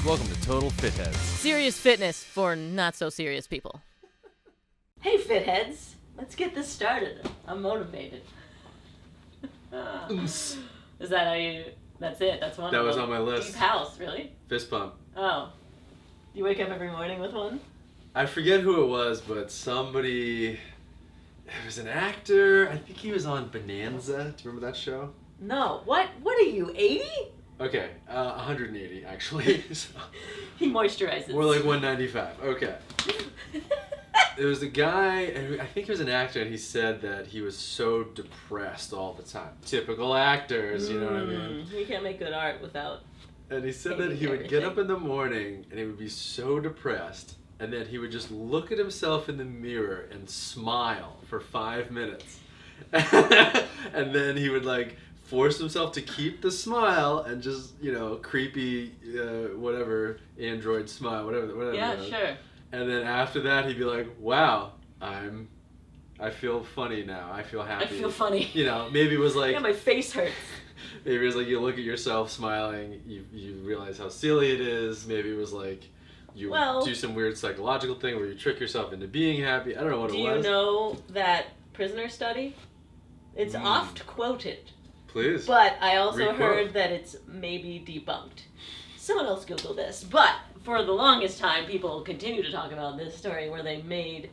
Welcome to Total Fitheads. Serious fitness for not so serious people. Hey, fitheads, let's get this started. I'm motivated. Is that how you? That's it. That's one. That of was them. on my list. Deep house, really? Fist pump. Oh, you wake up every morning with one? I forget who it was, but somebody. It was an actor. I think he was on Bonanza. Do you remember that show? No. What? What are you? 80? Okay, 180 actually. So He moisturizes. more like 195. Okay. It was a guy, and I think he was an actor, and he said that he was so depressed all the time. Typical actors, you know what I mean? You can't make good art without. And he said that he would get up in the morning, and he would be so depressed, and then he would just look at himself in the mirror and smile for 5 minutes. And then he would like force himself to keep the smile and just, you know, creepy, whatever, android smile, whatever. Yeah, sure. And then after that, he'd be like, wow, I feel funny now. I feel happy. I feel funny. You know, maybe it was like... Yeah, my face hurts. Maybe it was like you look at yourself smiling, you realize how silly it is. Maybe it was like you do some weird psychological thing where you trick yourself into being happy. I don't know what it was. Do you know that prisoner study? It's oft quoted. Please. But I also Requote. heard that it's maybe debunked. Someone else Google this. But for the longest time, people continue to talk about this story where they made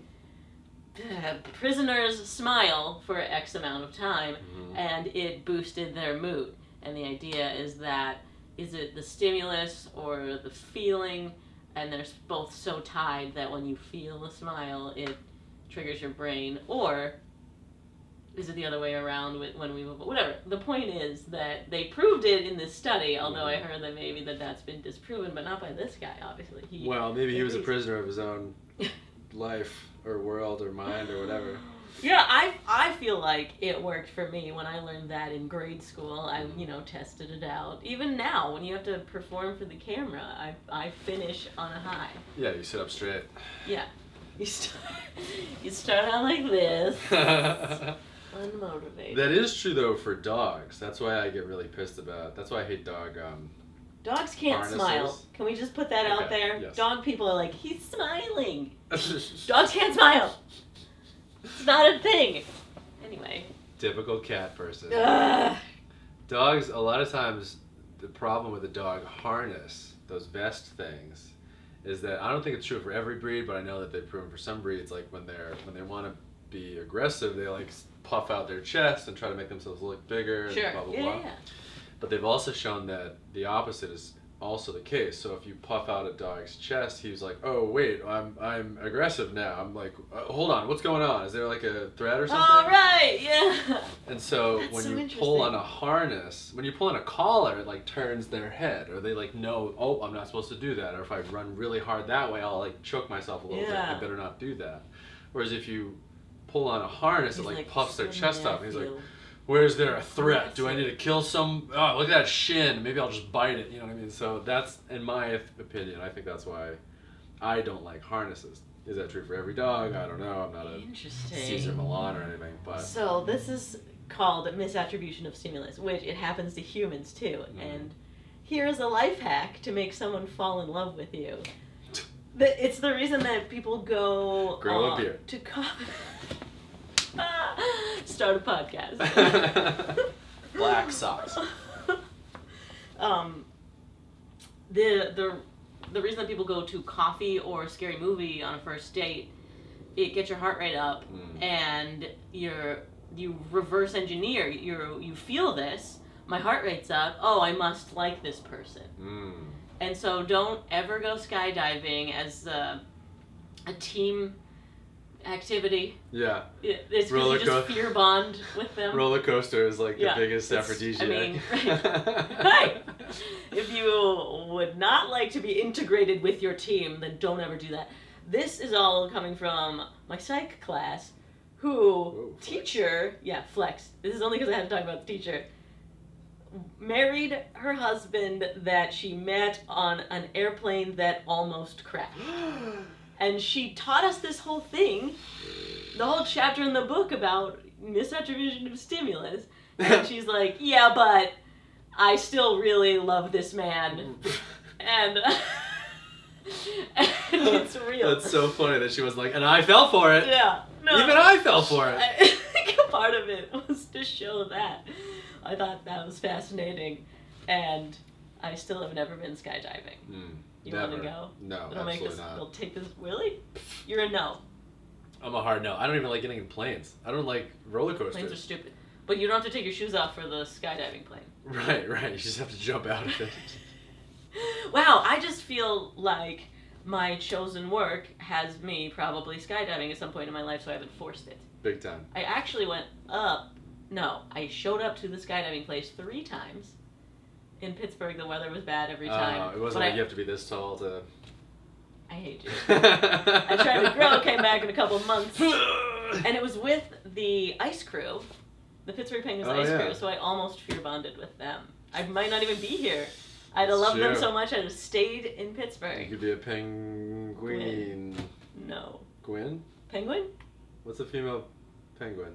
prisoners smile for X amount of time, and it boosted their mood. And the idea is that, is it the stimulus or the feeling? And they're both so tied that when you feel the smile, it triggers your brain. Or is it the other way around when we move? Whatever. The point is that they proved it in this study, although I heard that maybe that's been disproven, but not by this guy, obviously. Well, maybe he was a prisoner of his own life or world or mind or whatever. Yeah, I feel like it worked for me when I learned that in grade school. I, tested it out. Even now, when you have to perform for the camera, I finish on a high. Yeah, you sit up straight. Yeah. You start out like this. Unmotivated. That is true though for dogs. That's why I get really pissed about. That's why I hate dog. Dogs can't harnesses. Smile. Can we just put that out there? Yes. Dog people are like, he's smiling. Dogs can't smile. It's not a thing. Anyway. Typical cat person. Ugh. Dogs, a lot of times, the problem with a dog harness, those vest things, is that I don't think it's true for every breed, but I know that they've proven for some breeds, like when they want to be aggressive, they like puff out their chest and try to make themselves look bigger. Sure. And blah blah Yeah. blah. But they've also shown that the opposite is also the case. So if you puff out a dog's chest, he's like, "Oh wait, I'm aggressive now." I'm like, "Hold on, what's going on? Is there like a threat or something?" All right. Yeah. And so That's when so you pull on a harness, when you pull on a collar, it like turns their head, or they like know, "Oh, I'm not supposed to do that," or if I run really hard that way, I'll like choke myself a little bit. I better not do that. Whereas if you pull on a harness, it like puffs their chest up. And he's like, "Where's there a threat? Do I need to kill some? Oh, look at that shin. Maybe I'll just bite it." You know what I mean? So that's, in my opinion, I think that's why I don't like harnesses. Is that true for every dog? I don't know. I'm not a Caesar Milan or anything, but So this is called misattribution of stimulus, which it happens to humans too. And here's a life hack to make someone fall in love with you. It's the reason that people go grow a beard to start a podcast. Black socks. The reason that people go to coffee or a scary movie on a first date, it gets your heart rate up, and you reverse engineer. You feel this. My heart rate's up. Oh, I must like this person. And so don't ever go skydiving as a team activity. Yeah. It's because you just fear bond with them. Roller coaster is like the biggest aphrodisiac. I mean, right. If you would not like to be integrated with your team, then don't ever do that. This is all coming from my psych class, teacher, flex. This is only because I had to talk about the teacher, married her husband that she met on an airplane that almost crashed. And she taught us this whole thing, the whole chapter in the book about misattribution of stimulus. And she's like, yeah, but I still really love this man. And And it's real. That's so funny that she was like, and I fell for it. Yeah. No. Even I fell for it. I think a part of it was to show that. I thought that was fascinating. And I still have never been skydiving. You want to go? No, It'll absolutely not. It'll take this. Really? You're a no. I'm a hard no. I don't even like getting in planes. I don't like roller coasters. Planes are stupid. But you don't have to take your shoes off for the skydiving plane. Right. You just have to jump out of it. Wow, I just feel like my chosen work has me probably skydiving at some point in my life, so I haven't forced it. Big time. I actually went up. No, I showed up to the skydiving place 3 times. In Pittsburgh, the weather was bad every time. It wasn't like you have to be this tall to... I hate you. I tried to grow, came back in a couple of months. And it was with the ice crew, the Pittsburgh Penguins crew, so I almost fear bonded with them. I might not even be here. I'd have loved them so much I'd have stayed in Pittsburgh. You could be a penguin. No. Gwyn? Penguin? What's a female penguin?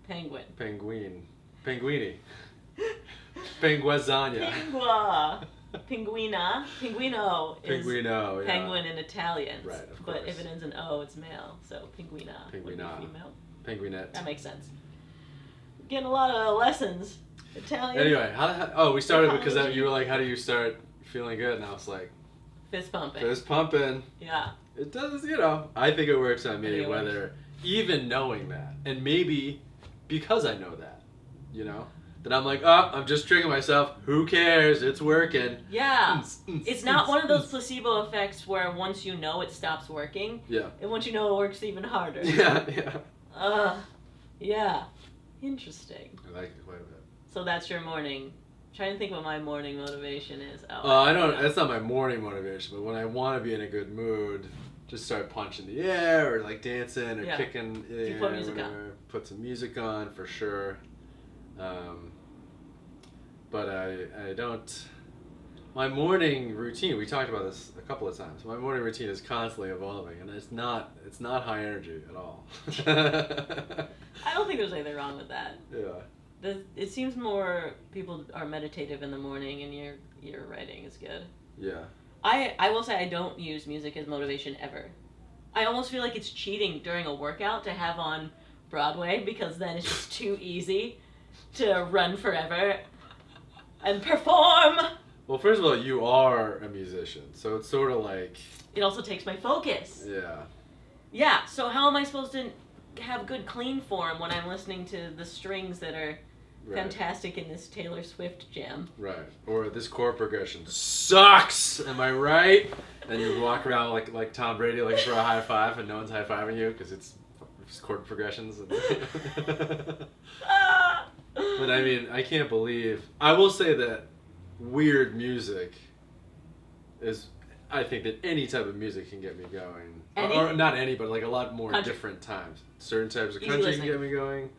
Penguin. Penguin. Penguini. Penguazania. Pingua. Pinguina. Pinguino is Pinguino, yeah. penguin in Italian. Right, of But course. if it ends in O, it's male. So pinguina. Would be Pinguina. female. Penguinette. That makes sense. Getting a lot of lessons. Italian. Anyway, we started because you were like, how do you start feeling good? And I was like, Fist pumping. fist pumping. Yeah. It does, I think it works on me, whether even knowing that. And maybe because I know that, that I'm like, oh, I'm just tricking myself. Who cares? It's working. Yeah. It's not one of those placebo effects where once you know it stops working. Yeah. And once you know it works even harder. Yeah. Yeah. Interesting. I like it quite a bit. So that's your morning. I'm trying to think what my morning motivation is. I don't. That's not my morning motivation, but when I want to be in a good mood, just start punching the air or like dancing or kicking. You put music on. Put some music on for sure. But I don't. My morning routine. We talked about this a couple of times. My morning routine is constantly evolving, and it's not high energy at all. I don't think there's anything wrong with that. Yeah. It seems more people are meditative in the morning, and your writing is good. Yeah. I will say I don't use music as motivation ever. I almost feel like it's cheating during a workout to have on Broadway because then it's just too easy to run forever and perform. Well, first of all, you are a musician, so it's sort of like... It also takes my focus. Yeah. Yeah, so how am I supposed to have good clean form when I'm listening to the strings that are fantastic in this Taylor Swift jam? Right. Or this chord progression sucks, am I right? And you walk around like Tom Brady looking for a high five and no one's high-fiving you because it's chord progressions. But I mean, I can't believe... I will say that weird music is... I think that any type of music can get me going. Or not any, but like a lot more different times. Certain types of country can get me going.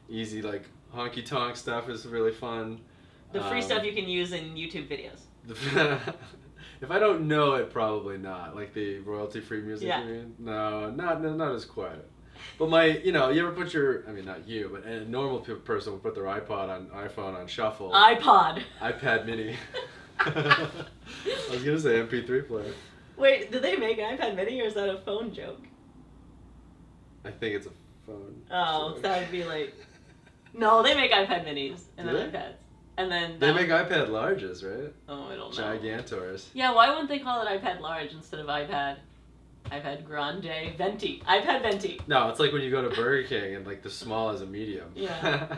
Easy, like honky-tonk stuff is really fun. The free stuff you can use in YouTube videos. If I don't know it, probably not. Like the royalty-free music, you mean? No, not as quiet. But you ever put I mean, not you, but a normal person would put their iPhone on shuffle. iPad mini. I was going to say MP3 player. Wait, did they make iPad mini or is that a phone joke? I think it's a phone. Oh, joke. That would be like... No, they make iPad minis and then iPads. And then... They make iPad larges, right? Oh, I don't know. Gigantors. Yeah, why wouldn't they call it iPad large instead of iPad? iPad Grande Venti. iPad Venti. No, it's like when you go to Burger King and like the small is a medium. Yeah.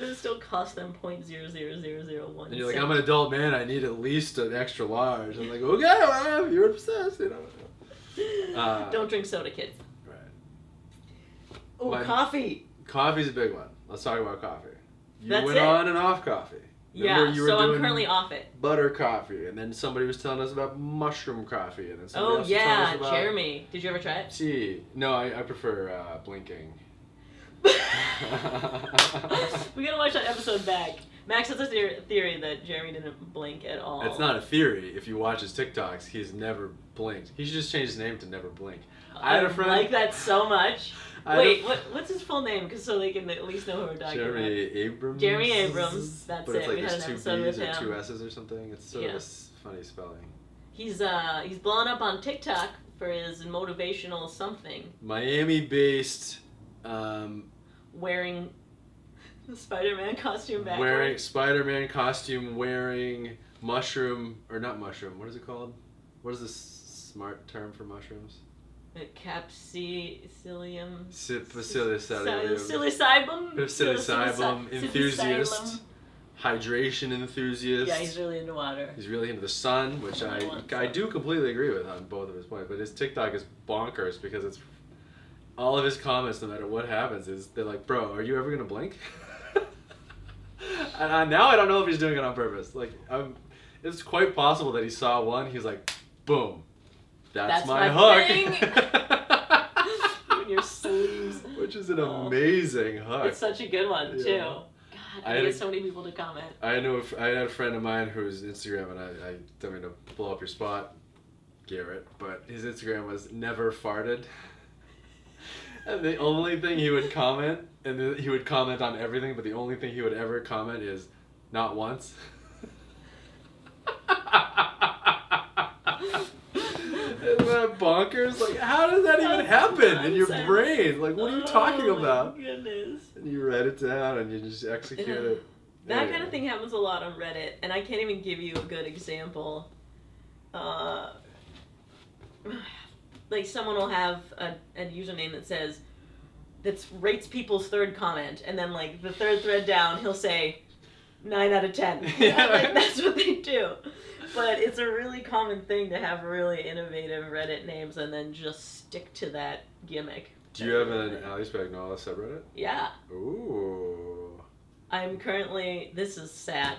It still cost them 0.00001. And you're like, I'm an adult man, I need at least an extra large. I'm like, okay, well, you're obsessed, Don't drink soda, kids. Right. Oh, coffee. Coffee's a big one. Let's talk about coffee. You went on and off coffee. Remember so I'm currently off it. Butter coffee, and then somebody was telling us about mushroom coffee, and then somebody else was telling us about... Jeremy. Did you ever try it? See, no, I prefer blinking. We gotta watch that episode back. Max has a theory that Jeremy didn't blink at all. It's not a theory. If you watch his TikToks, he's never blinked. He should just change his name to Never Blink. I had a friend... like that so much. Wait, what's his full name? Because so they can at least know who we're talking about. Jeremy Abrams. That's but it's it. like We had an there's 2 episode B's with or him. 2 S's or something. It's sort of a funny spelling. He's blowing up on TikTok for his motivational something. Miami-based. Wearing the Spider-Man costume backwards. Wearing Spider-Man costume, wearing mushroom, or not mushroom, what is it called? What is the smart term for mushrooms? Capsi, psyllium. Psilocybum enthusiast. Hydration enthusiast. Yeah, he's really into water. He's really into the sun, which I do completely agree with on both of his points. But his TikTok is bonkers because it's all of his comments, no matter what happens, is they're like, "Bro, are you ever gonna blink?" And now I don't know if he's doing it on purpose. Like, it's quite possible that he saw one. He's like, "Boom, that's my hook." In your sleeves. Which is an amazing hook. It's such a good one too. Yeah. I get so many people to comment. I had a friend of mine whose Instagram, and I don't mean to blow up your spot, Garrett, but his Instagram was never farted. And the only thing he would comment, and he would comment on everything, but the only thing he would ever comment is, not once. Isn't that bonkers? Like, how does that even happen in your brain? Like, what are you talking about? My goodness. And you write it down and you just execute it. That kind of thing happens a lot on Reddit, and I can't even give you a good example. Like, someone will have a username that rates people's third comment, and then, like, the third thread down, he'll say 9 out of 10. Like, that's what they do. But it's a really common thing to have really innovative Reddit names and then just stick to that gimmick. Do you have an Ali Spagnola subreddit? Yeah. Ooh. I'm currently, this is sad.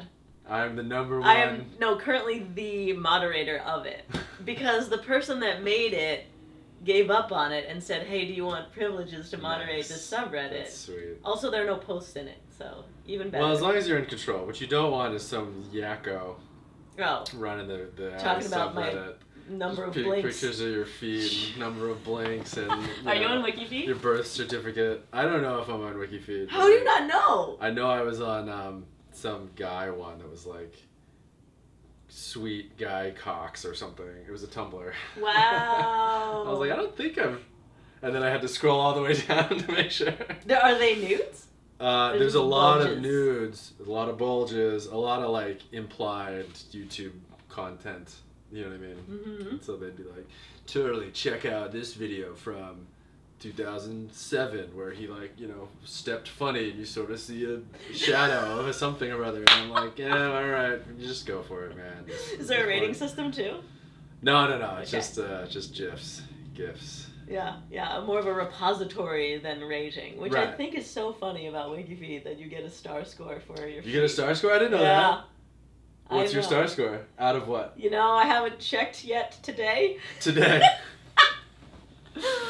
I'm the number one. I am, currently the moderator of it. Because the person that made it gave up on it and said, hey, do you want privileges to moderate this subreddit? That's sweet. Also, there are no posts in it, so even better. Well, as long as you're in control. What you don't want is some yakko running the talking about subreddit. My number of blinks. Pictures of your feet, number of blinks, and Are you on Wikifeed? Your birth certificate. I don't know if I'm on Wikifeed. How do you not know? I know I was on some guy one that was like Sweet Guy Cox or something. It was a Tumblr. Wow. I was like, I don't think I'm. And then I had to scroll all the way down to make sure. Are they nudes? There's a lot of nudes, a lot of bulges, a lot of like implied YouTube content. You know what I mean? Mm-hmm. And so they'd be like, totally check out this video from 2007 where he stepped funny and you sort of see a shadow of something or other. And I'm like, yeah, all right, you just go for it, man. Is there a rating system too? No. It's just GIFs. Yeah, more of a repository than rating, which right. I think is so funny about Wikifeed that you get a star score for your feed. You get a star score? I didn't know that. What's your know. star score? Out of what? I haven't checked yet today. Today?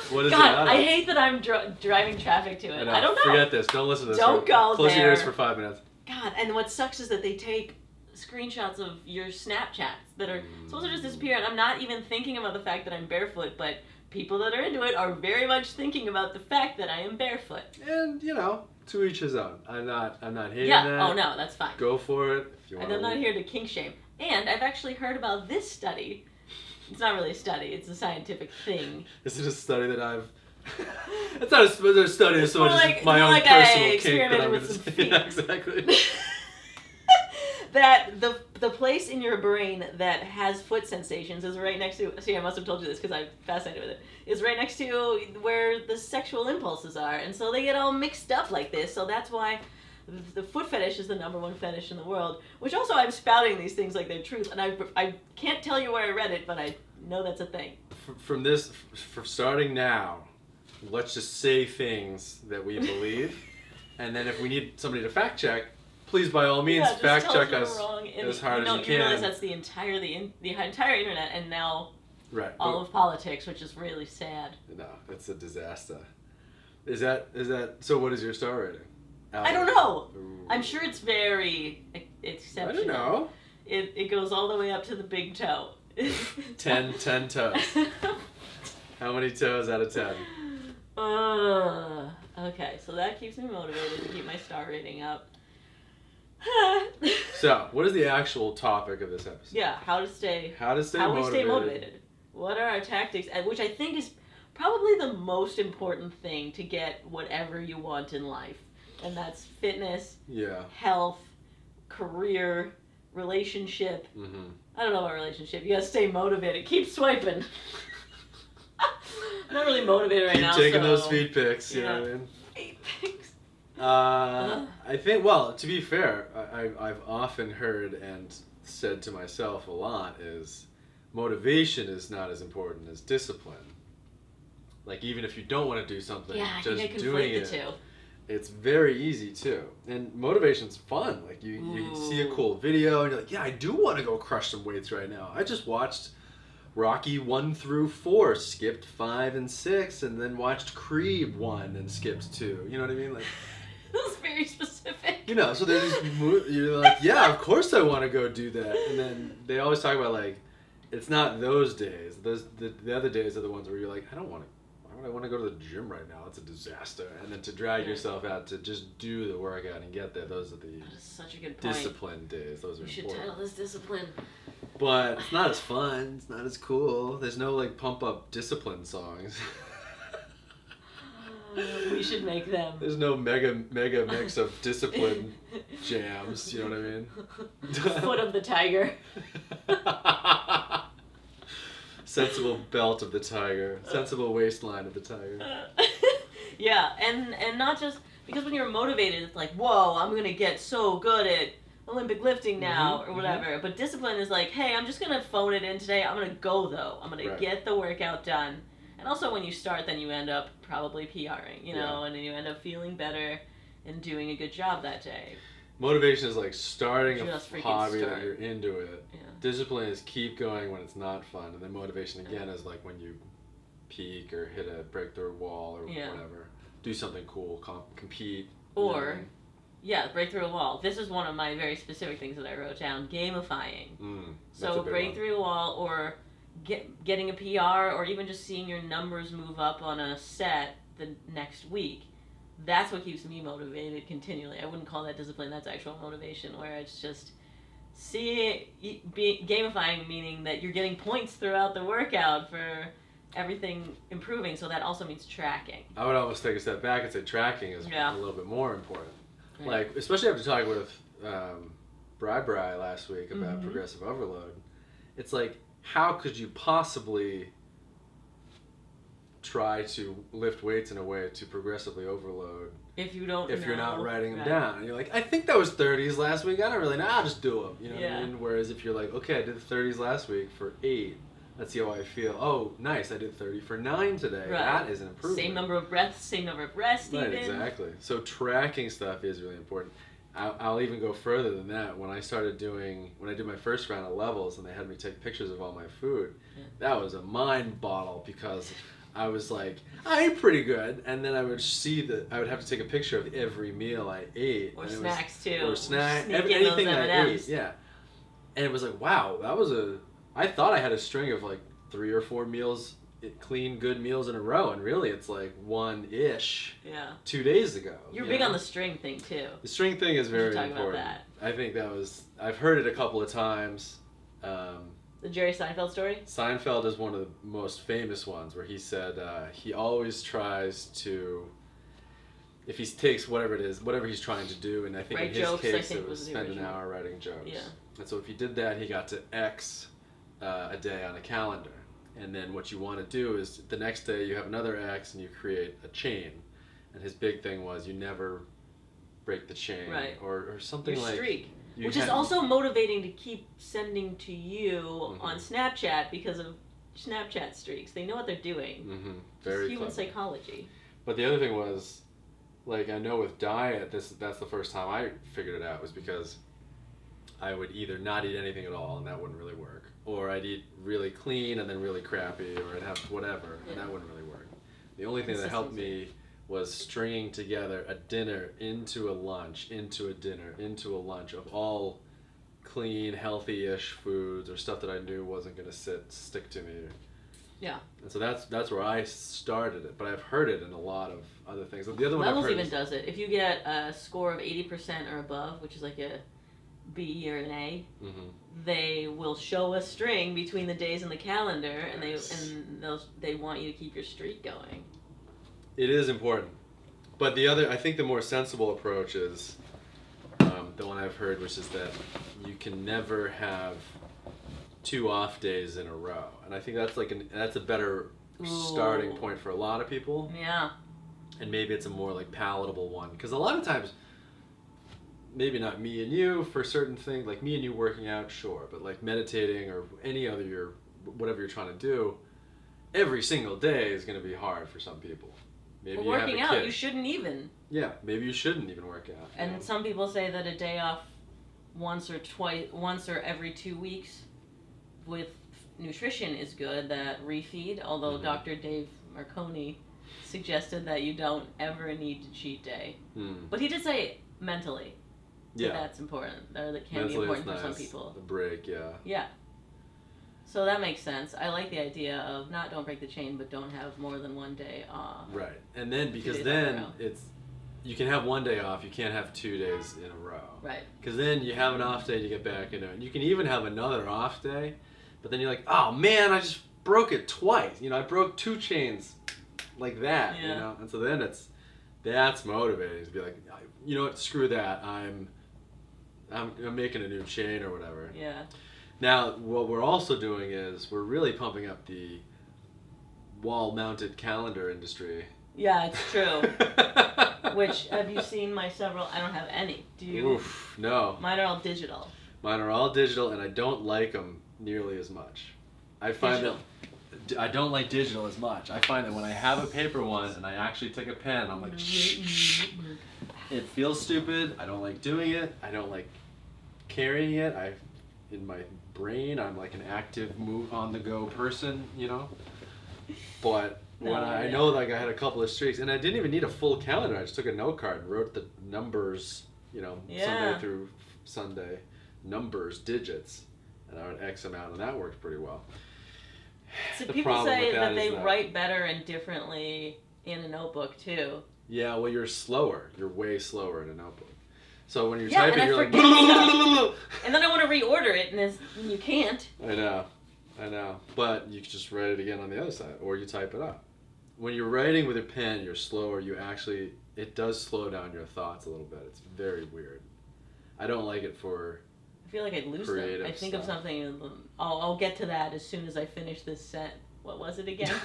What is God, it out of? I hate that I'm driving traffic to it. I don't know. Forget this. Don't listen to this. Don't go Close there. your ears for 5 minutes. God, and what sucks is that they take screenshots of your Snapchats that are supposed to just disappear, and I'm not even thinking about the fact that I'm barefoot, but people that are into it are very much thinking about the fact that I am barefoot. And, to each his own. I'm not hating that. that. Oh no, that's fine. Go for it if you want. And I'm not here to kink shame. And I've actually heard about this study. It's not really a study, it's a scientific thing. Is it a study that I've... It's not a study, it's so much like, my own like personal I kink that I'm with going some to feet. Yeah, exactly. That the place in your brain that has foot sensations is right next to, see, I must have told you this because I'm fascinated with it, is right next to where the sexual impulses are. And so they get all mixed up like this. So that's why the foot fetish is the #1 fetish in the world, which also I'm spouting these things like they're truth. And I can't tell you where I read it, but I know that's a thing. For starting now, let's just say things that we believe. And then if we need somebody to fact check, please, by all means, fact check us as hard as you can. You realize that's the entire internet, and now all of politics, which is really sad. No, it's a disaster. Is that? So what is your star rating? I don't know. Ooh. I'm sure it's very exceptional. I don't know. It goes all the way up to the big toe. 10 toes. How many toes out of 10? Okay, so that keeps me motivated to keep my star rating up. So, what is the actual topic of this episode? Yeah, how we stay motivated. What are our tactics? Which I think is probably the most important thing to get whatever you want in life. And that's fitness, health, career, relationship. Mm-hmm. I don't know about relationship. You gotta stay motivated. Keep swiping. I'm not really motivated right now. Keep taking those feed pics, you know what I mean? Feed pics. I think, well, to be fair, I've often heard and said to myself a lot is motivation is not as important as discipline. Like, even if you don't want to do something, just doing it, it's very easy too. And motivation's fun. Like, you see a cool video and you're like, yeah, I do want to go crush some weights right now. I just watched Rocky 1 through 4, skipped 5 and 6, and then watched Creed 1 and skipped 2. You know what I mean? Like, that's very specific. You know, so you're like, yeah, of course I want to go do that. And then they always talk about, like, it's not those days. The other days are the ones where you're like, why would I want to go to the gym right now? It's a disaster. And then to drag yourself out to just do the workout and get there, those are the that is such a good point. Discipline days. Those are important. We should title this discipline. But it's not as fun. It's not as cool. There's no, like, pump-up discipline songs. We should make them. There's no mega mix of discipline jams, you know what I mean? Foot of the tiger. Sensible belt of the tiger. Sensible waistline of the tiger. Yeah, and not just because when you're motivated, it's like, whoa, I'm gonna get so good at Olympic lifting now or whatever. Mm-hmm. But discipline is like, hey, I'm just gonna phone it in today. I'm gonna go though. I'm gonna get the workout done. And also when you start, then you end up probably PRing, you know, and then you end up feeling better and doing a good job that day. Motivation is like starting a hobby that you're into it. Yeah. Discipline is keep going when it's not fun. And then motivation again is like when you peak or hit a breakthrough wall or whatever. Do something cool, compete. Or, break through a wall. This is one of my very specific things that I wrote down. Gamifying. So break through a wall or getting a PR or even just seeing your numbers move up on a set the next week. That's what keeps me motivated continually. I wouldn't call that discipline. That's actual motivation, where it's just gamifying, meaning that you're getting points throughout the workout for everything improving. So that also means tracking. I would almost take a step back and say tracking is a little bit more important. Right. Like, especially after talking with Bri last week about progressive overload. It's like, how could you possibly try to lift weights in a way to progressively overload if you're not writing them down? And you're like, I think that was 30s last week. I don't really know. I'll just do them. You know what I mean? Whereas if you're like, okay, I did the 30s last week for 8. Let's see how I feel. Oh, nice. I did 30 for 9 today. Right. That is an improvement. Same number of breaths, even. Right, exactly. So tracking stuff is really important. I'll even go further than that. When I did my first round of levels and they had me take pictures of all my food, that was a mind bottle because I was like, I ate pretty good. And then I would I would have to take a picture of every meal I ate. Or snacks too. Or anything I ate. Yeah. And it was like, wow, I thought I had a string of like 3 or 4 meals, clean, good meals in a row, and really it's like 1-ish 2 days ago. You're big on the string thing too. The string thing is very important. About that. I think I've heard it a couple of times. The Jerry Seinfeld story? Seinfeld is one of the most famous ones where he said he always tries to, if he takes whatever he's trying to do, and I think in his case it was spend an hour writing jokes. Yeah. And so if he did that, he got to X a day on a calendar. And then what you want to do is the next day you have another X and you create a chain. And his big thing was you never break the chain. Right. Or something your like... streak. Which is also motivating to keep sending to you on Snapchat because of Snapchat streaks. They know what they're doing. Mm-hmm. Very human clever. Psychology. But the other thing was, like, I know with diet, that's the first time I figured it out, was because I would either not eat anything at all, and that wouldn't really work. Or I'd eat really clean and then really crappy, or I'd have whatever, and that wouldn't really work. The only thing that helped me was stringing together a dinner into a lunch, into a dinner, into a lunch of all clean, healthy-ish foods or stuff that I knew wasn't going to stick to me. Yeah. And so that's where I started it, but I've heard it in a lot of other things. The other one Levels I've heard even does it. If you get a score of 80% or above, which is like a B or an A, they will show a string between the days in the calendar, and they want you to keep your streak going. It is important, but I think the more sensible approach is the one I've heard, which is that you can never have 2 off days in a row, and I think that's a better starting point for a lot of people. Yeah. And maybe it's a more like palatable one, because a lot of times, maybe not me and you for certain things, like me and you working out, sure, but like meditating or any other whatever you're trying to do, every single day is going to be hard for some people. Maybe But you have a working out, kid. you shouldn't even. Yeah, maybe you shouldn't even work out. And some people say that a day off once or every 2 weeks with nutrition is good, that refeed, although Dr. Dave Marconi suggested that you don't ever need to cheat day. But he did say mentally that that's important, or that can mentally be important for nice. some people. The break, yeah. Yeah. So that makes sense. I like the idea of don't break the chain, but don't have more than 1 day off. Right. And then, because then you can have 1 day off, you can't have 2 days in a row. Right. Because then you have an off day and you get back into it. And you can even have another off day, but then you're like, oh man, I just broke it twice. I broke 2 chains like that, And so then that's motivating to be like, you know what, screw that. I'm making a new chain or whatever. Yeah. Now, what we're also doing is we're really pumping up the wall-mounted calendar industry. Yeah, it's true. Which, have you seen my several? I don't have any. Do you? Oof, no. Mine are all digital. Mine are all digital, and I don't like them nearly as much. I find that I don't like digital as much. I find that when I have a paper one and I actually take a pen, I'm like, it feels stupid. I don't like doing it. I don't like carrying it. In my brain, I'm like an active, on-the-go person, But when I know, like, I had a couple of streaks, and I didn't even need a full calendar. I just took a note card and wrote the numbers, Sunday through Sunday, numbers, digits, and I wrote X amount, and that worked pretty well. So people say that they write better and differently in a notebook too. Yeah, well, you're slower. You're way slower in a notebook. So when you're typing, you're like, and then I want to reorder it, and you can't. I know. But you can just write it again on the other side, or you type it up. When you're writing with a pen, you're slower. It does slow down your thoughts a little bit. It's very weird. I don't like it for. I feel like I'd lose them. I think of something, and I'll get to that as soon as I finish this set. What was it again?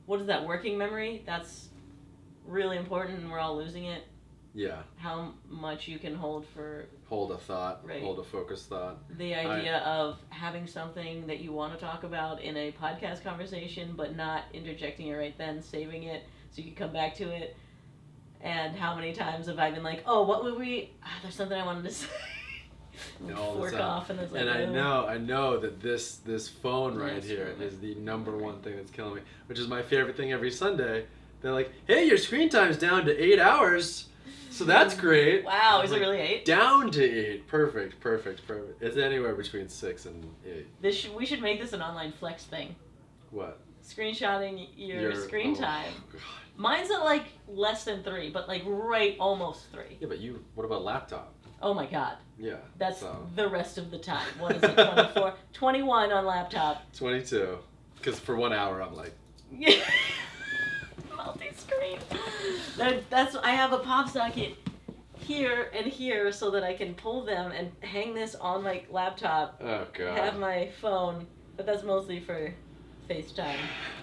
What is that? Working memory? That's really important, and we're all losing it. Yeah. How much you can hold a thought, right. Hold a focused thought. The idea of having something that you want to talk about in a podcast conversation, but not interjecting it right then, saving it so you can come back to it. And how many times have I been like, oh, what would we... there's something I wanted to say. Fork off, and it's like... And I know that this phone right here is the number one thing that's killing me, which is my favorite thing every Sunday. They're like, hey, your screen time's down to 8 hours. So that's great. Wow, is it really 8? Down to 8. Perfect. It's anywhere between 6 and 8. We should make this an online flex thing. What? Screenshotting your screen time. God. Mine's at like less than 3, but like right almost 3. Yeah, but what about laptop? Oh my God. Yeah. That's the rest of the time. What is it, 24? 21 on laptop. 22. Because for 1 hour I'm like... Multi-screen. I have a pop socket here and here so that I can pull them and hang this on my laptop. Oh God. Have my phone, but that's mostly for FaceTime.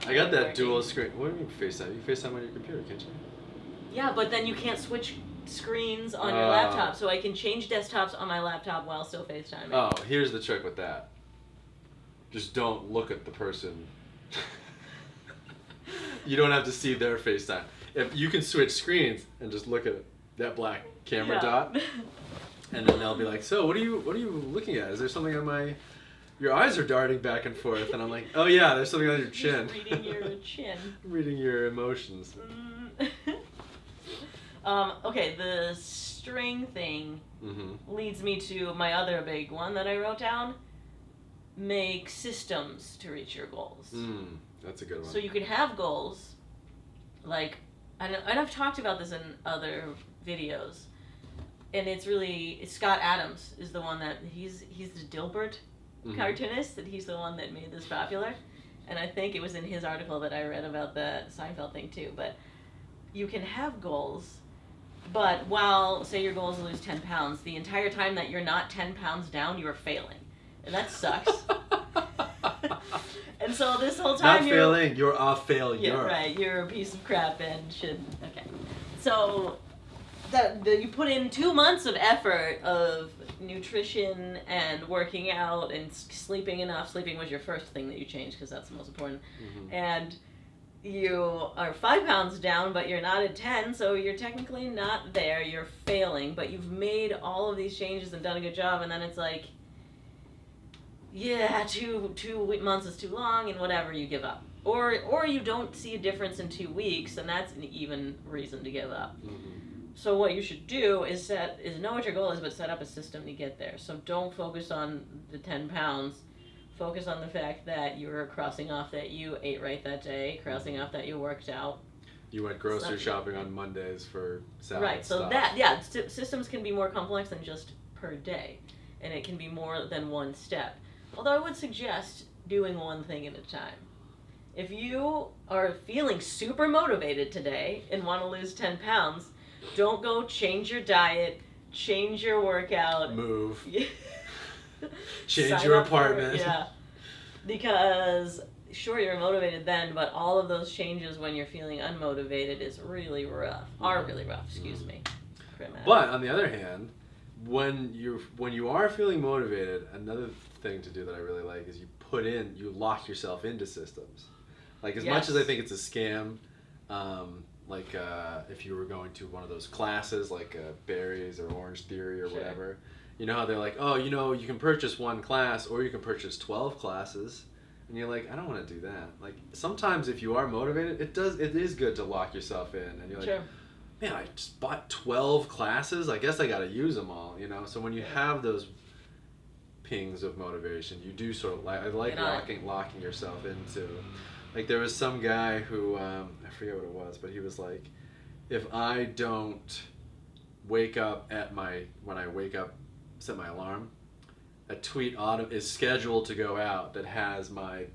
I got that dual screen. What do you mean FaceTime? You FaceTime on your computer, can't you? Yeah, but then you can't switch screens on your laptop, so I can change desktops on my laptop while still FaceTiming. Oh, here's the trick with that. Just don't look at the person. You don't have to see their FaceTime. If you can switch screens and just look at that black camera dot, and then they'll be like, "So, what are you looking at? Is there something on my? Your eyes are darting back and forth." And I'm like, "Oh yeah, there's something on your chin." Just reading your chin. Reading your emotions. Okay, the string thing leads me to my other big one that I wrote down. make systems to reach your goals. That's a good one. So you can have goals, like, and I've talked about this in other videos, and it's Scott Adams is the one that, he's the Dilbert cartoonist, and he's the one that made this popular, and I think it was in his article that I read about the Seinfeld thing too, but you can have goals, but while, say your goal is to lose 10 pounds, the entire time that you're not 10 pounds down, you're failing, and that sucks. And so this whole time not failing, you're a failure. Yeah, right. You're a piece of crap and should. Okay. So you put in 2 months of effort of nutrition and working out and sleeping enough. Sleeping was your first thing that you changed because that's the most important. And you are 5 pounds down, but you're not at 10, so you're technically not there. You're failing, but you've made all of these changes and done a good job, and then it's like, yeah, two months is too long, and whatever, you give up. Or you don't see a difference in 2 weeks, and that's an even reason to give up. So what you should do is know what your goal is, but set up a system to get there. So don't focus on the 10 pounds. Focus on the fact that you were crossing off that you ate right that day, crossing off that you worked out. You went grocery shopping on Mondays for salad Right, so stuff. Systems can be more complex than just per day, and it can be more than one step. Although I would suggest doing one thing at a time. If you are feeling super motivated today and want to lose 10 pounds, don't go change your diet, change your workout. Move. Change your apartment. Yeah. Because, sure, you're motivated then, but all of those changes when you're feeling unmotivated is really rough. Are really rough, excuse me. But, on the other hand, when you are feeling motivated, another thing to do that I really like is you lock yourself into systems. Like, as much as I think it's a scam, if you were going to one of those classes, like Berries or Orange Theory or whatever, you know how they're like, oh, you can purchase one class or you can purchase 12 classes. And you're like, I don't want to do that. Like, sometimes if you are motivated, it is good to lock yourself in. And you're like, man, I just bought 12 classes. I guess I got to use them all, So when you have those pings of motivation, you do sort of locking yourself into. Like, there was some guy who, I forget what it was, but he was like, if I don't wake up when I wake up, set my alarm, a tweet is scheduled to go out that has my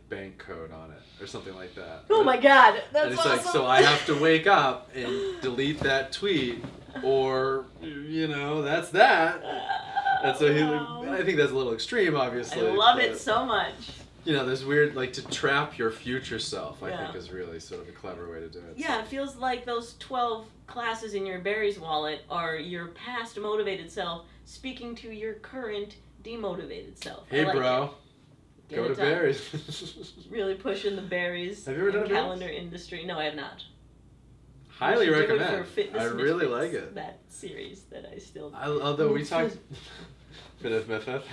bank code on it or something like that. Oh my God, that's and it's awesome. like, so I have to wake up and delete that tweet, or that's that. And so I think that's a little extreme, obviously. I love it so much. There's weird, to trap your future self, I think is really sort of a clever way to do it. Yeah, it feels like those 12 classes in your Berries wallet are your past motivated self speaking to your current demotivated self. Hey, bro. Go to Berries. Really pushing the Berries have you ever done a calendar industry. No, I have not. Highly recommend. Do it for Fitness I really Misfits, like it. That series that I still. Although we talked. Fitness Misfits.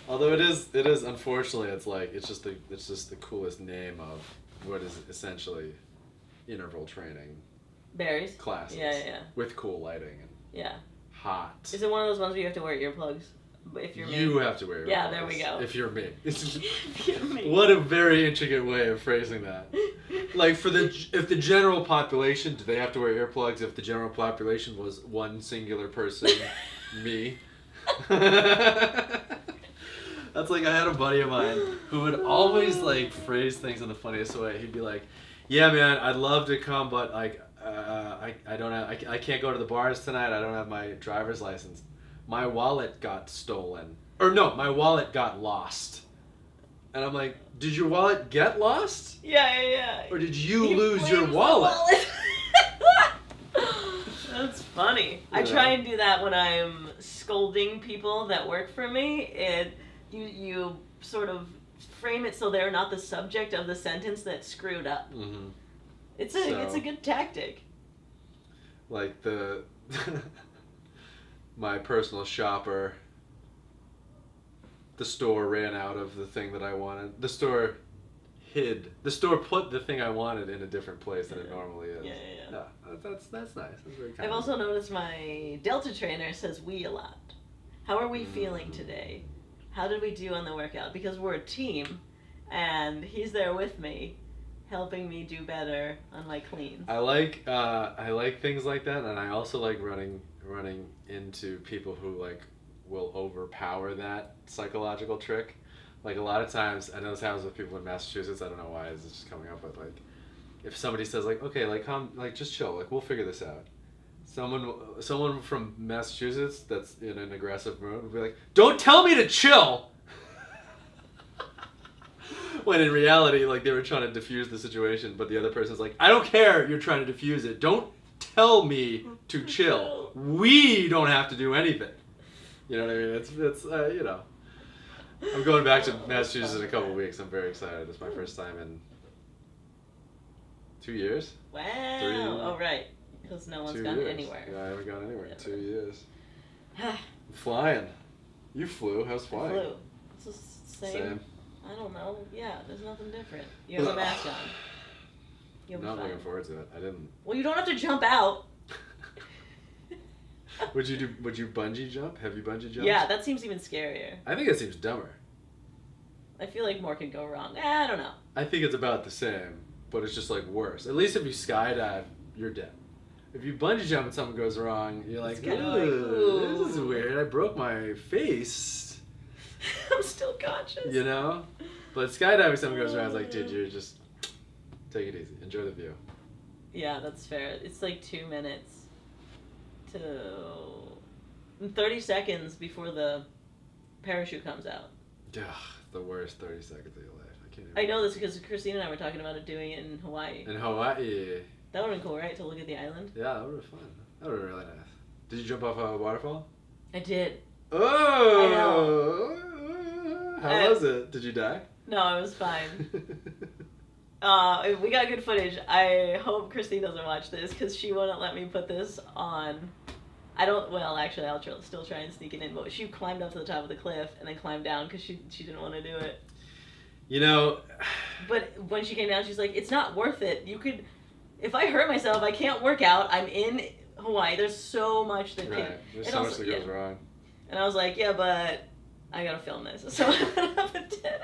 Although it is unfortunately it's just the coolest name of what is essentially interval training. Berries. Classes. Yeah. With cool lighting and hot. Is it one of those ones where you have to wear earplugs? If you're me. You have to wear earplugs. Yeah, there we go. If you're me. If you're me. What a very intricate way of phrasing that. Like, if the general population, do they have to wear earplugs if the general population was one singular person, me? That's like, I had a buddy of mine who would always phrase things in the funniest way. He'd be like, yeah, man, I'd love to come, but I can't go to the bars tonight. I don't have my driver's license. My wallet got stolen. Or no, my wallet got lost. And I'm like, did your wallet get lost? Yeah. Or did you lose your wallet? That's funny. I try and do that when I'm scolding people that work for me. You sort of frame it so they're not the subject of the sentence that screwed up. Mm-hmm. It's a good tactic. Like my personal shopper, the store ran out of the thing that I wanted. The store put the thing I wanted in a different place than it normally is. Yeah. That's nice. That's very kind. I've also noticed my Delta trainer says we a lot. How are we feeling today? how did we do on the workout? Because we're a team, and he's there with me, helping me do better on my cleans. I like things like that, and I also like running into people who like will overpower that psychological trick. Like a lot of times, I know this happens with people in Massachusetts. I don't know why it's just coming up, but like, if somebody says like, okay, like just chill, like we'll figure this out. Someone from Massachusetts that's in an aggressive mood would be like, don't tell me to chill. When in reality, like they were trying to diffuse the situation, but the other person's like, I don't care, you're trying to diffuse it. Don't tell me to chill. We don't have to do anything. You know what I mean? It's you know. I'm going back to Massachusetts in a couple of weeks. I'm very excited. It's my first time in 2 years. Wow. 3. Oh, right. Because no one's gone anywhere. Yeah, I haven't gone anywhere in 2 years. Flying. You flew. How's flying? I flew. It's the same. I don't know. Yeah, there's nothing different. You have a mask on. You'll be Not fine. looking forward to it. I didn't. Well, you don't have to jump out. Would you bungee jump? Have you bungee jumped? Yeah, that seems even scarier. I think it seems dumber. I feel like more could go wrong. I don't know. I think it's about the same, but it's just like worse. At least if you skydive, you're dead. If you bungee jump and something goes wrong, you're like, ooh, this is weird. I broke my face. I'm still conscious. You know? But skydiving, something goes wrong, it's like, dude, you're just take it easy. Enjoy the view. Yeah, that's fair. It's like 2 minutes to 30 seconds before the parachute comes out. Ugh, the worst 30 seconds of your life. I can't even. I know this because Christine and I were talking about it doing it in Hawaii. In Hawaii. That would have been cool, right? To look at the island. Yeah, that would have been fun. That would have been really nice. Did you jump off a waterfall? I did. Oh! How was it? Did you die? No, it was fine. We got good footage. I hope Christine doesn't watch this because she wouldn't let me put this on. Well, actually, I'll still try and sneak it in. But she climbed up to the top of the cliff and then climbed down because she didn't want to do it. You know. But when she came down, she's like, it's not worth it. You could. If I hurt myself, I can't work out. I'm in Hawaii. There's so much that Right. There's so much that goes wrong. And I was like, yeah, but I gotta film this. So I did it.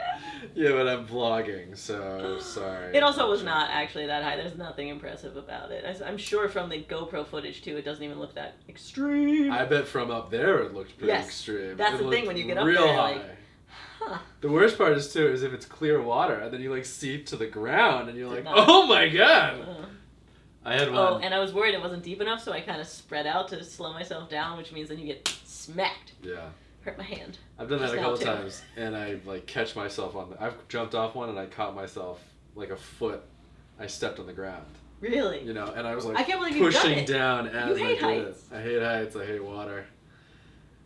Yeah, but I'm vlogging, so sorry. It also was not actually that high. There's nothing impressive about it. I'm sure from the GoPro footage, too, it doesn't even look that extreme. I bet from up there it looked pretty extreme. That's the thing when you get up there, real high. like, huh. The worst part is, too, is if it's clear water, and then you, like, seep to the ground, and you're like, oh my god! I had one. Oh, and I was worried it wasn't deep enough, so I kind of spread out to slow myself down, which means then you get smacked. Yeah. Hurt my hand. I've done that a couple times, and I like catch myself on I've jumped off one, and I caught myself like a foot. I stepped on the ground. Really? You know, and I was like I can't believe you've done pushing it. down as You I hate did heights. it. I hate heights. I hate water.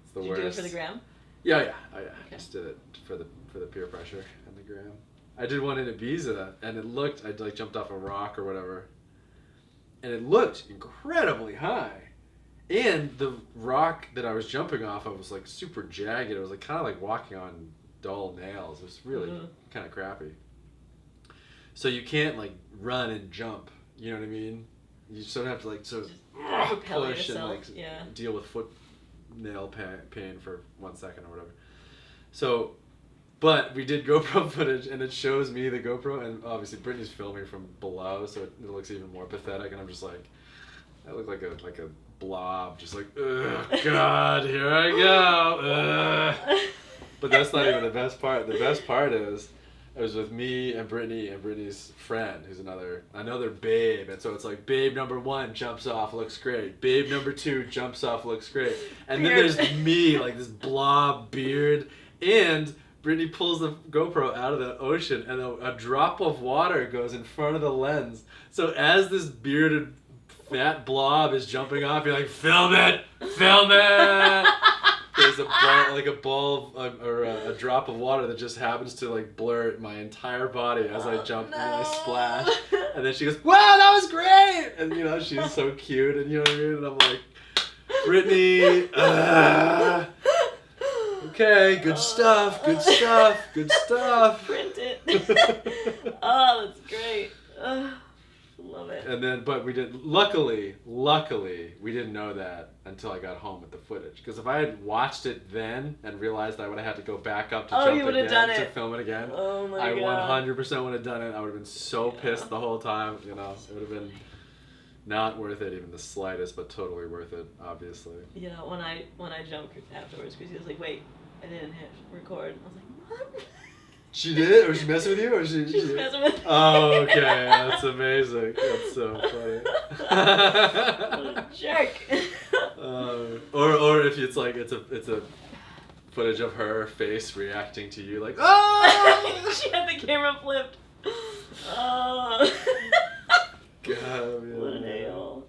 It's the Did worst. you do it for the gram? Yeah, yeah. Oh, yeah. Okay. Just did it for the peer pressure and the gram. I did one in Ibiza, and it looked. I like jumped off a rock or whatever, and it looked incredibly high. And the rock that I was jumping off of was like super jagged. It was like kind of like walking on dull nails. It was really kind of crappy. So you can't like run and jump. You know what I mean? You sort of have to like sort of push and like deal with foot nail pain for 1 second or whatever. So, but we did GoPro footage, and it shows me the GoPro, and obviously Brittany's filming from below, so it looks even more pathetic. And I'm just like, I look like a blob, just like, ugh, God, here I go. Ugh. But that's not even the best part. The best part is, it was with me and Brittany's friend, who's another babe. And so it's like, babe number 1 jumps off, looks great. Babe number 2 jumps off, looks great. And then there's me, like this blob beard. And Brittany pulls the GoPro out of the ocean, and a drop of water goes in front of the lens. So as this bearded fat blob is jumping off, you're like, film it! There's a drop of water that just happens to like blur my entire body as I jump and I splash. And then she goes, wow, that was great! And you know, she's so cute, and you know what I mean? And I'm like, Brittany, okay, good stuff. Print it. Oh, that's great. Love love it. And then, but we did. Luckily, we didn't know that until I got home with the footage. Because if I had watched it then and realized I would have had to go back up to jump you would've again done to it. film it again, Oh my I God. 100% would have done it. I would have been so pissed the whole time. You know, it would have been not worth it, even the slightest, but totally worth it, obviously. Yeah, when I jumped afterwards, because he was like, "Wait, I didn't hit record." I was like, "What?" She did? Or she messing with you? Or she She's messing with me. Oh, okay. That's amazing. That's so funny. What a jerk. Or if it's like it's a footage of her face reacting to you like, oh! She had the camera flipped. Oh. God, man. What an a-hole.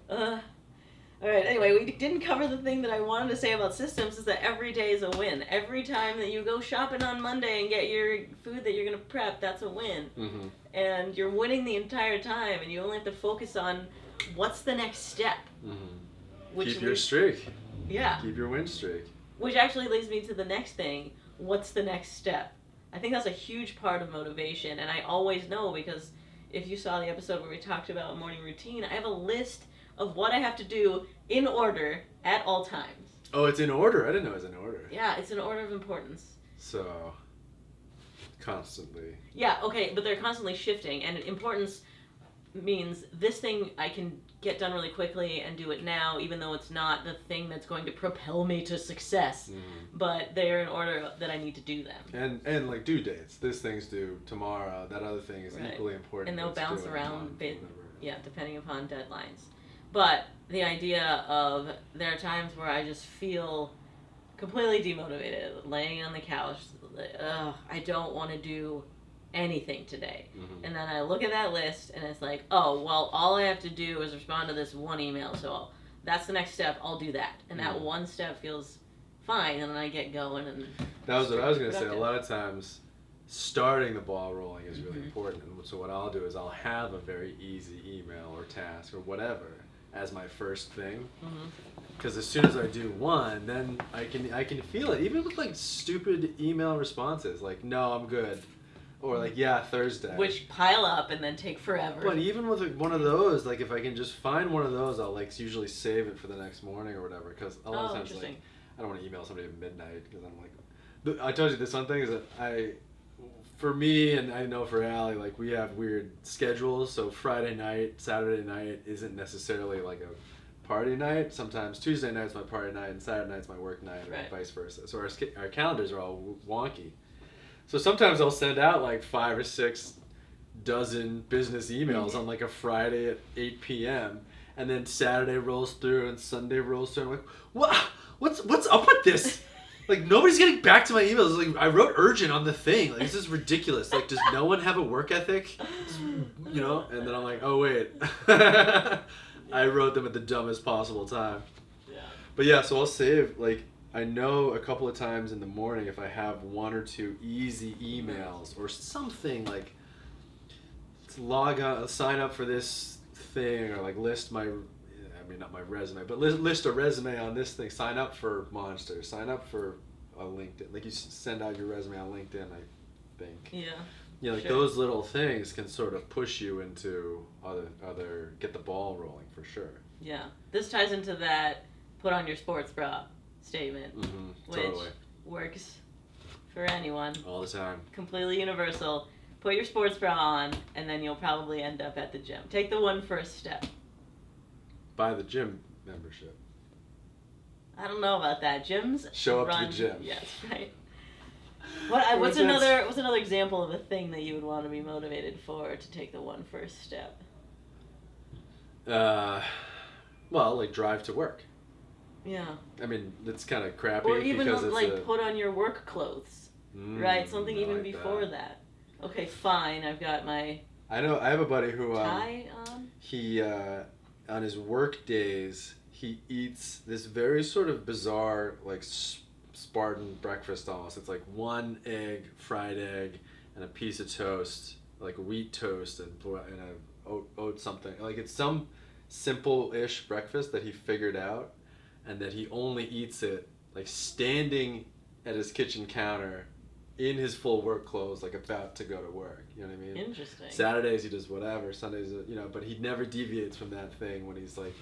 All right, anyway, we didn't cover the thing that I wanted to say about systems is that every day is a win. Every time that you go shopping on Monday and get your food that you're going to prep, that's a win. Mm-hmm. And you're winning the entire time, and you only have to focus on what's the next step. Mm-hmm. Keep your streak. Yeah. Keep your win streak. Which actually leads me to the next thing. What's the next step? I think that's a huge part of motivation, and I always know because if you saw the episode where we talked about morning routine, I have a list of what I have to do in order at all times. Oh, it's in order. I didn't know it was in order. Yeah, it's an order of importance. So, constantly. Yeah, okay, but they're constantly shifting, and importance means this thing I can get done really quickly and do it now, even though it's not the thing that's going to propel me to success. Mm-hmm. But they're in order that I need to do them. And like due dates. This thing's due tomorrow. That other thing is equally important. And they'll It's bounce due in a around, month, whatever. depending upon deadlines. But the idea of there are times where I just feel completely demotivated, laying on the couch. I don't want to do anything today. Mm-hmm. And then I look at that list and it's like, oh, well, all I have to do is respond to this one email. So that's the next step. I'll do that. And that one step feels fine. And then I get going. And that was what I was going to say. A lot of times starting the ball rolling is really important. And so what I'll do is I'll have a very easy email or task or whatever as my first thing. Because as soon as I do one, then I can feel it. Even with like stupid email responses, like no, I'm good, or like yeah, Thursday. Which pile up and then take forever. But even with like one of those, like if I can just find one of those, I'll like usually save it for the next morning or whatever. Because a lot of times like I don't want to email somebody at midnight because I'm like, I told you this one thing is that for me, and I know for Allie, like we have weird schedules. So Friday night, Saturday night isn't necessarily like a party night. Sometimes Tuesday night's my party night, and Saturday night's my work night, or vice versa. So our calendars are all wonky. So sometimes I'll send out like 5 or 6 dozen business emails on like a Friday at 8 p.m. and then Saturday rolls through and Sunday rolls through. I'm like, what? What's up with this? Like, nobody's getting back to my emails. Like, I wrote urgent on the thing. Like, this is ridiculous. Like, does no one have a work ethic? You know? And then I'm like, oh, wait. I wrote them at the dumbest possible time. Yeah. But yeah, so I'll save, like, I know a couple of times in the morning if I have 1 or 2 easy emails or something like log on, sign up for this thing, or like list my, I mean not my resume, but list a resume on this thing, sign up for Monster, sign up for LinkedIn, like you send out your resume on LinkedIn, I think. Yeah. You know, like those little things can sort of push you into other get the ball rolling for sure. Yeah. This ties into that put on your sports bra statement, which Totally works for anyone. All the time. Completely universal. Put your sports bra on, and then you'll probably end up at the gym. Take the one first step. Buy the gym membership. I don't know about that. Gyms show up run, to the gym. Yes, right. What's another example of a thing that you would want to be motivated for to take the one first step? Well, like drive to work. Yeah. I mean, it's kind of crappy. Or even because like put on your work clothes, right? Something even like before that. Okay, fine. I've got my. I have a buddy who tie on. He on his work days he eats this very sort of bizarre like Spartan breakfast almost. It's like 1 egg, fried egg, and a piece of toast, like wheat toast and a oat something. Like it's some simple-ish breakfast that he figured out, and that he only eats it like standing at his kitchen counter in his full work clothes, like about to go to work. You know what I mean? Interesting. Saturdays he does whatever. Sundays, but he never deviates from that thing when he's like,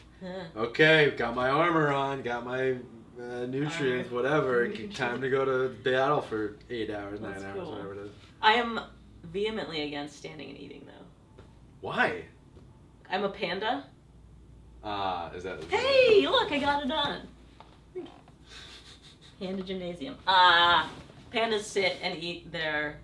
okay, got my armor on, got my nutrients, whatever. Time to go to battle for 8 hours, 9 hours, whatever it is. I am vehemently against standing and eating, though. Why? I'm a panda. Is that? Hey, look, I got it done. Panda gymnasium. Pandas sit and eat their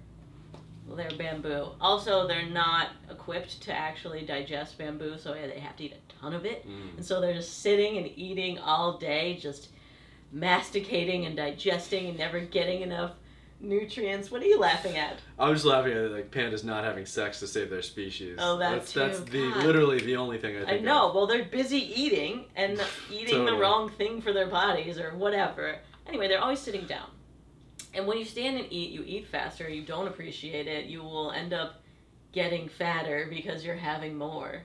bamboo. Also, they're not equipped to actually digest bamboo, so they have to eat a ton of it. And so they're just sitting and eating all day, just masticating and digesting and never getting enough nutrients. What are you laughing at? I was laughing at like pandas not having sex to save their species. Oh, that's literally the only thing I think. I know. Well, they're busy eating and eating the wrong thing for their bodies or whatever. Anyway, they're always sitting down. And when you stand and eat, you eat faster. You don't appreciate it. You will end up getting fatter because you're having more.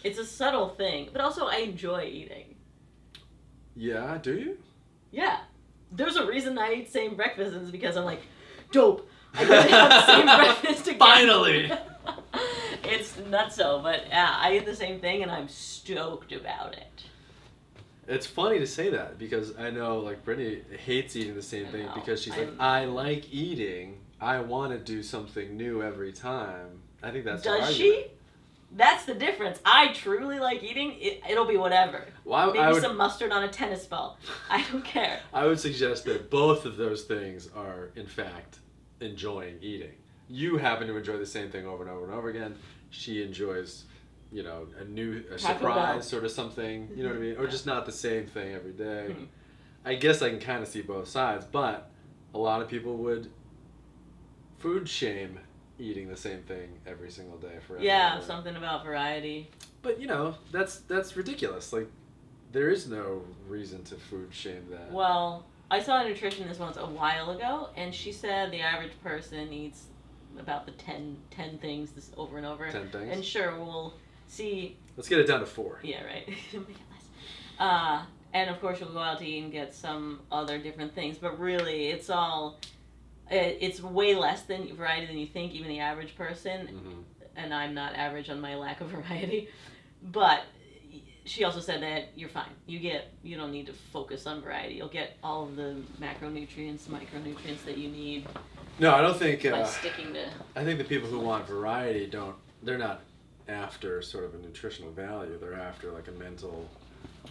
It's a subtle thing, but also I enjoy eating. Yeah, do you? Yeah. There's a reason I eat same breakfast, and it's because I'm like, dope, I get to have the same breakfast again. Finally! It's nutso, but yeah, I eat the same thing, and I'm stoked about it. It's funny to say that, because I know, like, Brittany hates eating the same thing, because she's like, I like eating, I want to do something new every time. I think that's Does she? That's the difference. I truly like eating. It'll be whatever. Well, Maybe some mustard on a tennis ball. I don't care. I would suggest that both of those things are, in fact, enjoying eating. You happen to enjoy the same thing over and over and over again. She enjoys, a surprise sort of something. You know what I mean? Or just not the same thing every day. I guess I can kind of see both sides, but a lot of people would food shame eating the same thing every single day forever. Yeah, something about variety. But that's ridiculous. Like, there is no reason to food shame that. Well, I saw a nutritionist once a while ago, and she said the average person eats about the 10 things this over and over. 10 things. And sure, we'll see. Let's get it down to 4. Yeah, right. Make it less. And of course, you'll go out to eat and get some other different things, but really, it's way less than variety than you think, even the average person. And I'm not average on my lack of variety. But she also said that you're fine. You don't need to focus on variety. You'll get all of the macronutrients, micronutrients that you need. No, I don't think. By sticking to. I think the people who want variety they're not after sort of a nutritional value. They're after like a mental.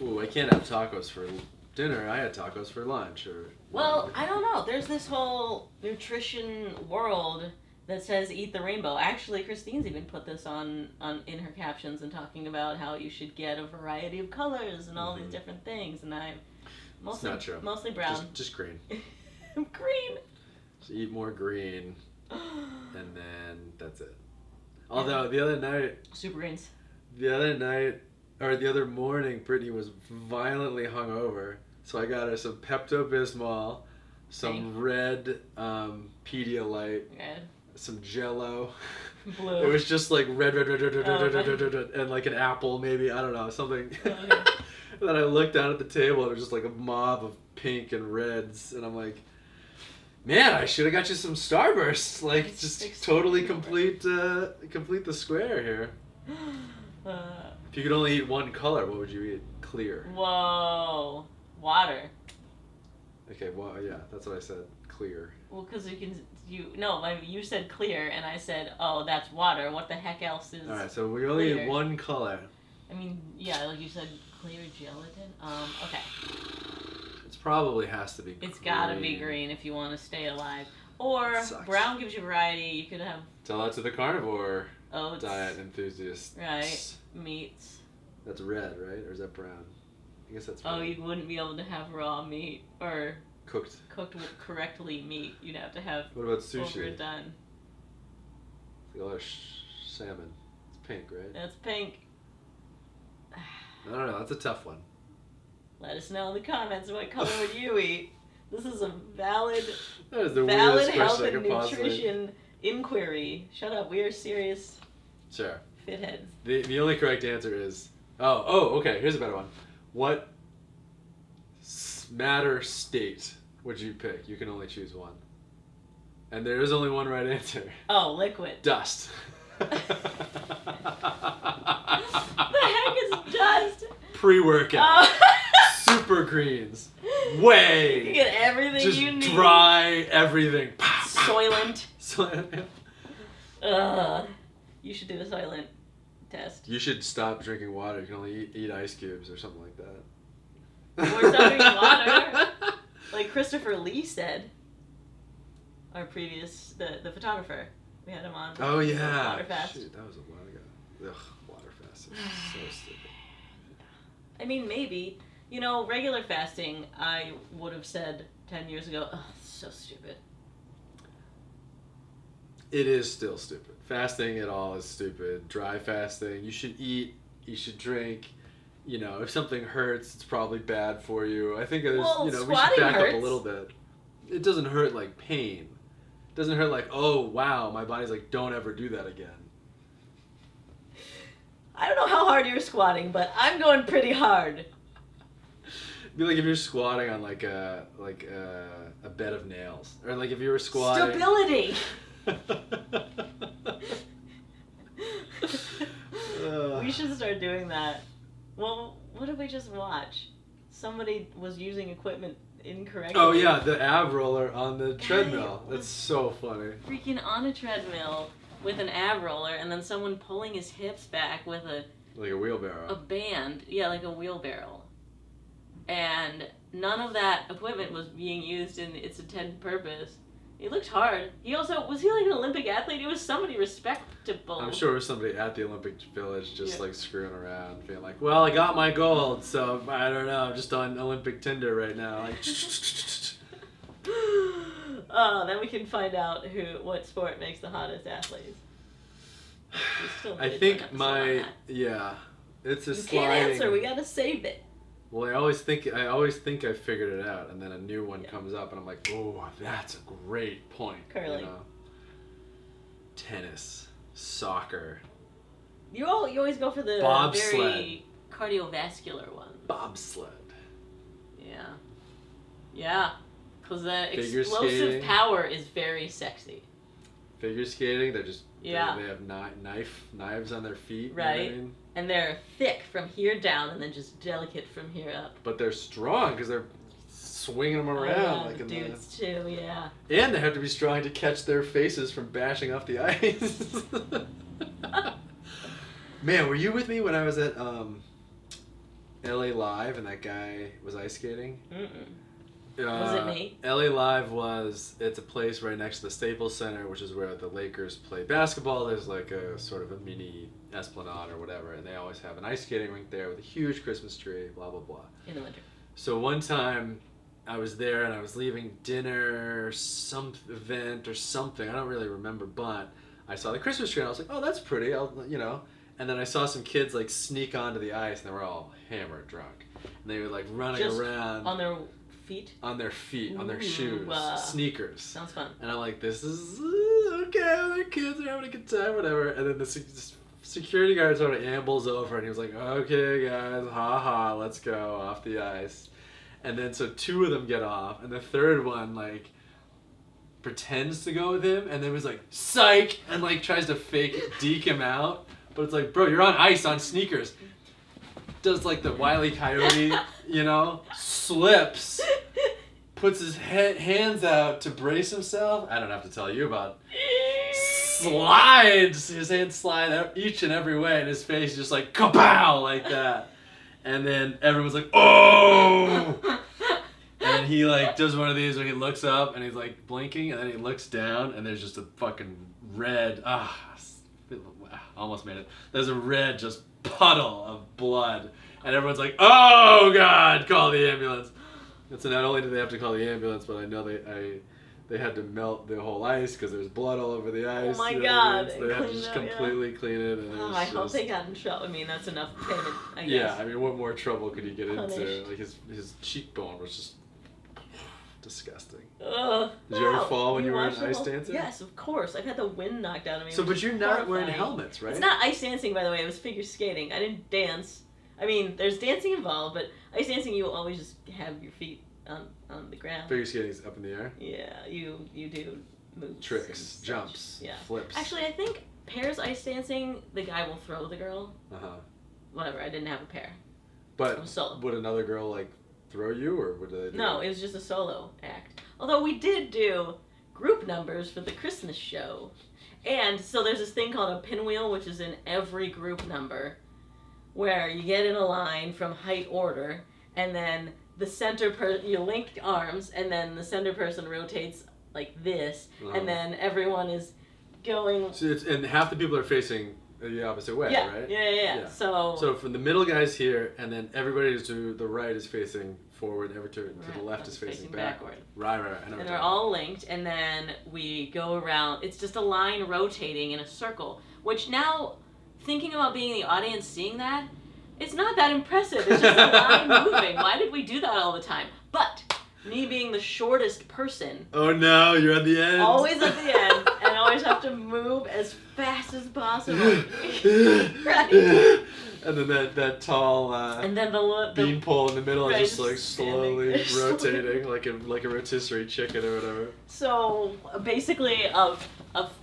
Ooh, I can't have tacos for dinner. I had tacos for lunch, or. Well, I don't know. There's this whole nutrition world that says eat the rainbow. Actually, Christine's even put this on in her captions and talking about how you should get a variety of colors and all these different things. And I'm mostly brown. Just green. Green. So eat more green, and then that's it. Although the other night. Super greens. The other morning, Brittany was violently hungover. So I got her some Pepto-Bismol, some red Pedialyte, some Jell-O. Blue. It was just like red, and like an apple maybe, I don't know, something. And then I looked down at the table and it was just like a mob of pink and reds, and I'm like, man, I should have got you some Starbursts. Like, just totally complete the square here. If you could only eat one color, what would you eat? Clear. Whoa. Water. Okay, well, yeah, that's what I said. Clear. Well, because you said clear, and I said, oh, that's water. What the heck else is? All right, so we only need one color. I mean, yeah, like you said, clear gelatin. Okay. It probably has to be green. It's gotta be green if you want to stay alive. Or brown gives you variety. You could have. Tell that to the carnivore oats, diet enthusiasts. Right. Meats. That's red, right? Or is that brown? I guess that's red. Oh, you wouldn't be able to have raw meat or cooked correctly meat. You'd have to have. What about sushi? Overdone. It's like salmon. It's pink, right? That's pink. I don't know. That's a tough one. Let us know in the comments what color would you eat. This is a valid question health I and could possibly... nutrition inquiry. Shut up. We are serious. Sure. Fitheads. The only correct answer is okay. Here's a better one. What matter state What'd you pick? You can only choose one. And there is only one right answer. Oh, liquid. Dust. The heck is dust? Pre-workout. Oh. Super greens. Way. You get everything Just you need. dry everything. Soylent. Soylent. You should do a Soylent test. You should stop drinking water. You can only eat ice cubes or something like that. Or stop drinking water. Like Christopher Lee said. Our previous, the photographer. We had him on. Oh, yeah. Water fast. Shoot, that was a while ago. Ugh, water fast is so stupid. I mean, maybe. You know, regular fasting, I would have said 10 years ago, oh, so stupid. It is still stupid. Fasting at all is stupid. Dry fasting, you should eat, you should drink. You know, if something hurts, it's probably bad for you. I think there's, we should back up a little bit. It doesn't hurt like pain. It doesn't hurt like, oh, wow, my body's like, don't ever do that again. I don't know how hard you're squatting, but I'm going pretty hard. It'd be like if you're squatting on like a bed of nails, or like if you were squatting. Stability. We should start doing that. Well, what did we just watch? Somebody was using equipment incorrectly. Oh yeah, the ab roller on the treadmill. That's so funny. Freaking on a treadmill with an ab roller, and then someone pulling his hips back with like a wheelbarrow. A band, yeah, like a wheelbarrow. And none of that equipment was being used in its intended purpose. It looked hard. Was he like an Olympic athlete? He was somebody respectable. I'm sure it was somebody at the Olympic Village just like screwing around, being like, well, I got my gold, so I don't know, I'm just on Olympic Tinder right now. Like, oh, then we can find out what sport makes the hottest athletes. I think it's a you sliding. Can't answer. We gotta save it. Well, I always think I figured it out, and then a new one comes up, and I'm like, oh, that's a great point. Curling. You know? Tennis, soccer. You always go for the bobsled. Very cardiovascular ones. Bobsled. Yeah. Yeah. Because the Figure explosive skating. power is very sexy. Figure skating, they're just they have knives on their feet. Right. You know what I mean? And they're thick from here down, and then just delicate from here up. But they're strong because they're swinging them around. Like the dudes too, yeah. And they have to be strong to catch their faces from bashing off the ice. Man, were you with me when I was at LA Live and that guy was ice skating? Was it me? LA Live it's a place right next to the Staples Center, which is where the Lakers play basketball. There's like a sort of a mini esplanade or whatever, and they always have an ice skating rink there with a huge Christmas tree, blah, blah, blah. In the winter. So one time I was there and I was leaving dinner or some event or something, I don't really remember, but I saw the Christmas tree and I was like, oh, that's pretty, and then I saw some kids like sneak onto the ice and they were all hammered drunk. And they were like running around. On their feet? On their feet, on their shoes, sneakers. Sounds fun. And I'm like, this is okay, their kids are having a good time, whatever. And then the security guard sort of ambles over and he was like, okay guys, ha, let's go off the ice. And then so two of them get off and the third one like pretends to go with him and then was like, psych, and like tries to fake deke him out. But it's like, bro, you're on ice on sneakers. Does like the Wile E. Coyote, slips, puts his hands out to brace himself. I don't have to tell you about. Slides, his hands slide each and every way, and his face just like kapow like that. And then everyone's like, oh! And he like does one of these where he looks up and he's like blinking, and then he looks down and there's just a fucking red. Almost made it. There's a red just puddle of blood, and everyone's like, oh god, call the ambulance. And so not only did they have to call the ambulance, but I know they had to melt the whole ice because there's blood all over the ice. Oh my god. So they had to just completely clean it. And I hope they got in trouble. I mean, that's enough payment, I guess. Yeah, I mean, what more trouble could you get Punished. into? Like his cheekbone was just disgusting. Ugh. Did you ever fall when you were an ice dancer? Yes, of course. I've had the wind knocked out of me. So, but you're not wearing helmets, right? It's not ice dancing, by the way. It was figure skating. I didn't dance. I mean, there's dancing involved, but ice dancing, you always just have your feet on on the ground. Figure skating's up in the air. Yeah, you do moves. Tricks, jumps, flips. Actually, I think pairs ice dancing, the guy will throw the girl. Whatever, I didn't have a pair. But it was solo. Would another girl like throw you, or would they do No, it was just a solo act. Although we did do group numbers for the Christmas show. And so there's this thing called a pinwheel, which is in every group number, where you get in a line from height order, and then the you link arms, and then the center person rotates like this, and then everyone is going... So and half the people are facing the opposite way, right? Yeah. So from the middle guy's here, and then everybody to the right is facing forward, every to the left is facing backward. Right. I know. And they're all linked, and then we go around. It's just a line rotating in a circle, which now, thinking about being in the audience seeing that, it's not that impressive. It's just a line moving. Why did we do that all the time? But me being the shortest person. Oh no, you're at the end. Always at the end, and always have to move as fast as possible. Right. And then that tall and then the bean pole in the middle is just like slowly standing. rotating like a rotisserie chicken or whatever. So basically, a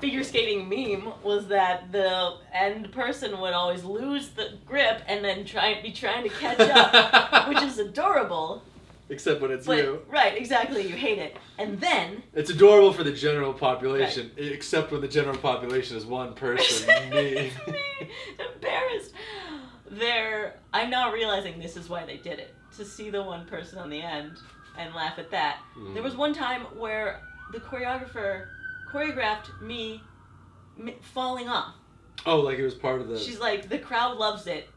figure skating meme was that the end person would always lose the grip and then be trying to catch up, which is adorable. Except when it's you. Right, exactly. You hate it. And then... It's adorable for the general population, except when the general population is one person, me. Embarrassed. I'm now realizing this is why they did it. To see the one person on the end and laugh at that. There was one time where the choreographer choreographed me falling off. Oh, like it was part of the... She's like, the crowd loves it.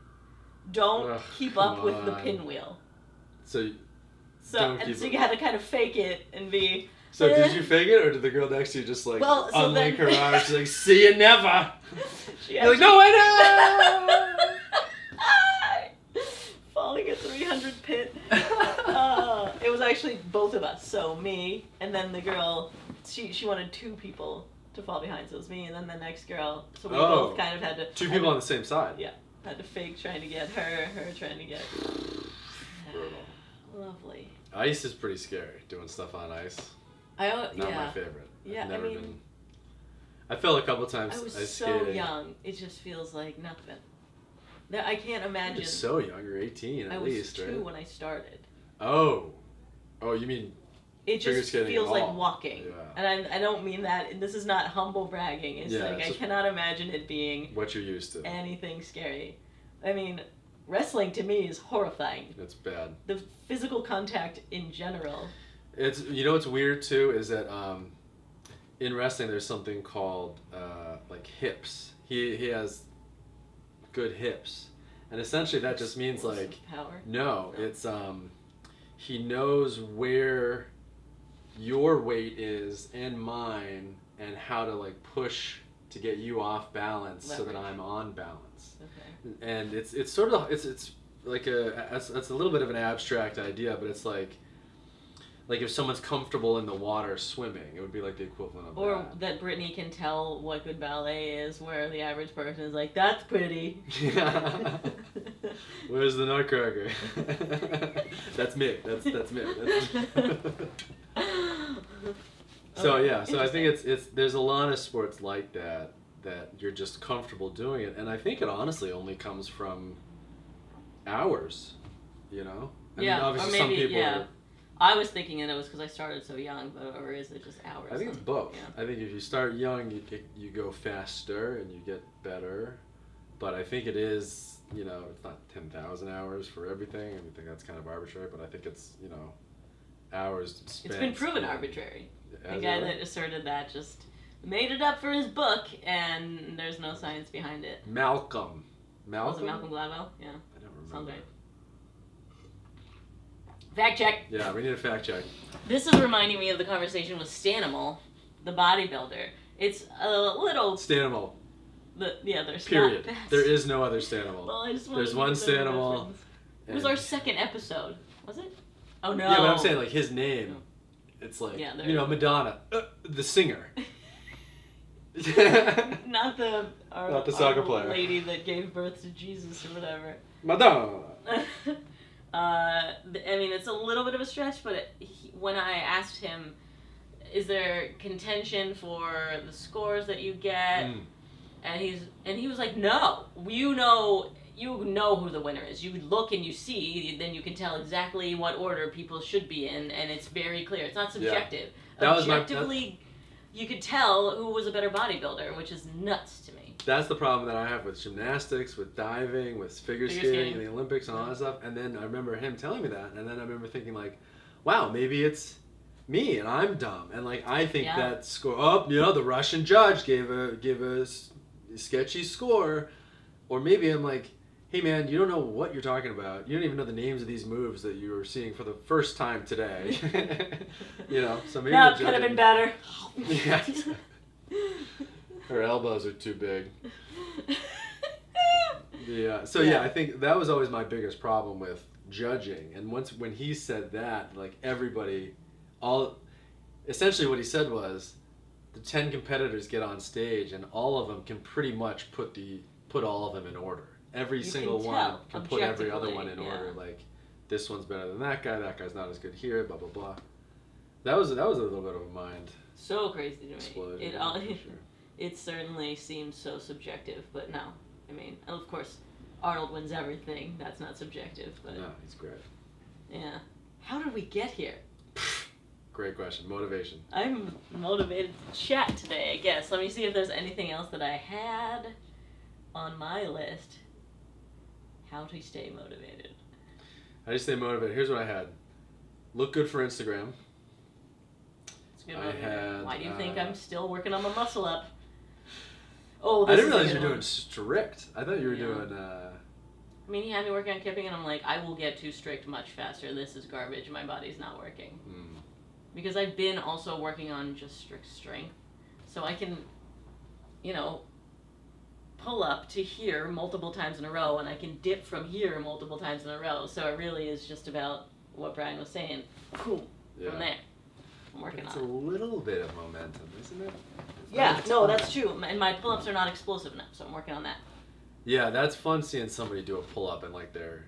Don't keep up with the pinwheel. So you had to kind of fake it and be... So did you fake it, or did the girl next to you just like unlink her arms? She's like, see you never. You're like, no, I know. Falling a 300 pit. It was actually both of us. So me, and then the girl, she wanted two people to fall behind. So it was me and then the next girl. So we both kind of had to... Two people on the same side. Yeah. Had to fake trying to get her trying to get... Brutal. Lovely. Ice is pretty scary, doing stuff on ice. Not my favorite. Yeah, I fell a couple times I was ice so skating. young, it just feels like nothing. I can't imagine. You're so young, you're 18 at least, right? I was 2 when I started. Oh, you mean it just feels like walking. Yeah. And I don't mean that, this is not humble bragging. It's like I cannot imagine it being what you're used to. Anything scary. I mean, wrestling to me is horrifying. It's bad. The physical contact in general. It's what's weird too is that in wrestling there's something called like hips. He has good hips, and essentially that just means like power. No, it's he knows where your weight is and mine, and how to like push to get you off balance so that I'm on balance. Okay. And it's sort of it's like it's a little bit of an abstract idea, but it's like if someone's comfortable in the water swimming, it would be like the equivalent of or that Brittany can tell what good ballet is, where the average person is like, that's pretty. Where's the nutcracker? That's me. That's me. So I think it's there's a lot of sports like that you're just comfortable doing it, and I think it honestly only comes from hours, I mean, obviously some people are, I was thinking it was because I started so young, or is it just hours? I think it's both. Yeah. I think if you start young, you go faster and you get better, but I think it is, it's not 10,000 hours for everything. I think that's kind of arbitrary, but I think it's, hours spent. It's been proven arbitrary. The guy that asserted that just made it up for his book, and there's no science behind it. Malcolm. Was it Malcolm Gladwell? Yeah. I don't remember. Sounds right. Fact check. Yeah, we need a fact check. This is reminding me of the conversation with Stanimal, the bodybuilder. It's a little... Stanimal. There's period. Not There is no other Stanimal. Well, I just there's one Stanimal. It was our second episode. Was it? Oh, no. Yeah, but I'm saying, like, his name. It's like, Madonna. The singer. Not the soccer player. Lady that gave birth to Jesus or whatever. Madonna. I mean, it's a little bit of a stretch, but when I asked him, is there contention for the scores that you get? And he was like, no, you know who the winner is. You look and you see, then you can tell exactly what order people should be in, and it's very clear. It's not subjective. Yeah. Objectively, you could tell who was a better bodybuilder, which is nuts to me. That's the problem that I have with gymnastics, with diving, with figure skating, and the Olympics and all that stuff. And then I remember him telling me that, and then I remember thinking like, wow, maybe it's me and I'm dumb, and like I think that score. The Russian judge gave a sketchy score, or maybe I'm like, hey man, you don't know what you're talking about. You don't even know the names of these moves that you were seeing for the first time today. So maybe that could have been better. Yeah. Her elbows are too big. Yeah. So yeah, I think that was always my biggest problem with judging. And when he said that, like everybody, essentially what he said was, the 10 competitors get on stage and all of them can pretty much put all of them in order. Every single one can put every other one in order. Like, this one's better than that guy's not as good here, blah blah blah. That was a little bit of a mind. So crazy to me. Explosion. It certainly seems so subjective, but no. I mean, of course, Arnold wins everything. That's not subjective, but no, he's great. Yeah. How did we get here? Great question. Motivation. I'm motivated to chat today, I guess. Let me see if there's anything else that I had on my list. How to stay motivated. How do you stay motivated? Here's what I had. Look good for Instagram. It's good motivator. Why do you think I'm still working on my muscle up? Oh, I didn't realize you were doing strict. I thought you were doing... I mean, he had me working on kipping, and I'm like, I will get too strict much faster. This is garbage. My body's not working. Because I've been also working on just strict strength. So I can, pull up to here multiple times in a row, and I can dip from here multiple times in a row. So it really is just about what Brian was saying. From there. I'm working on it. It's a little bit of momentum, isn't it? That's true. And my pull-ups are not explosive enough, so I'm working on that. Yeah, that's fun seeing somebody do a pull-up and like their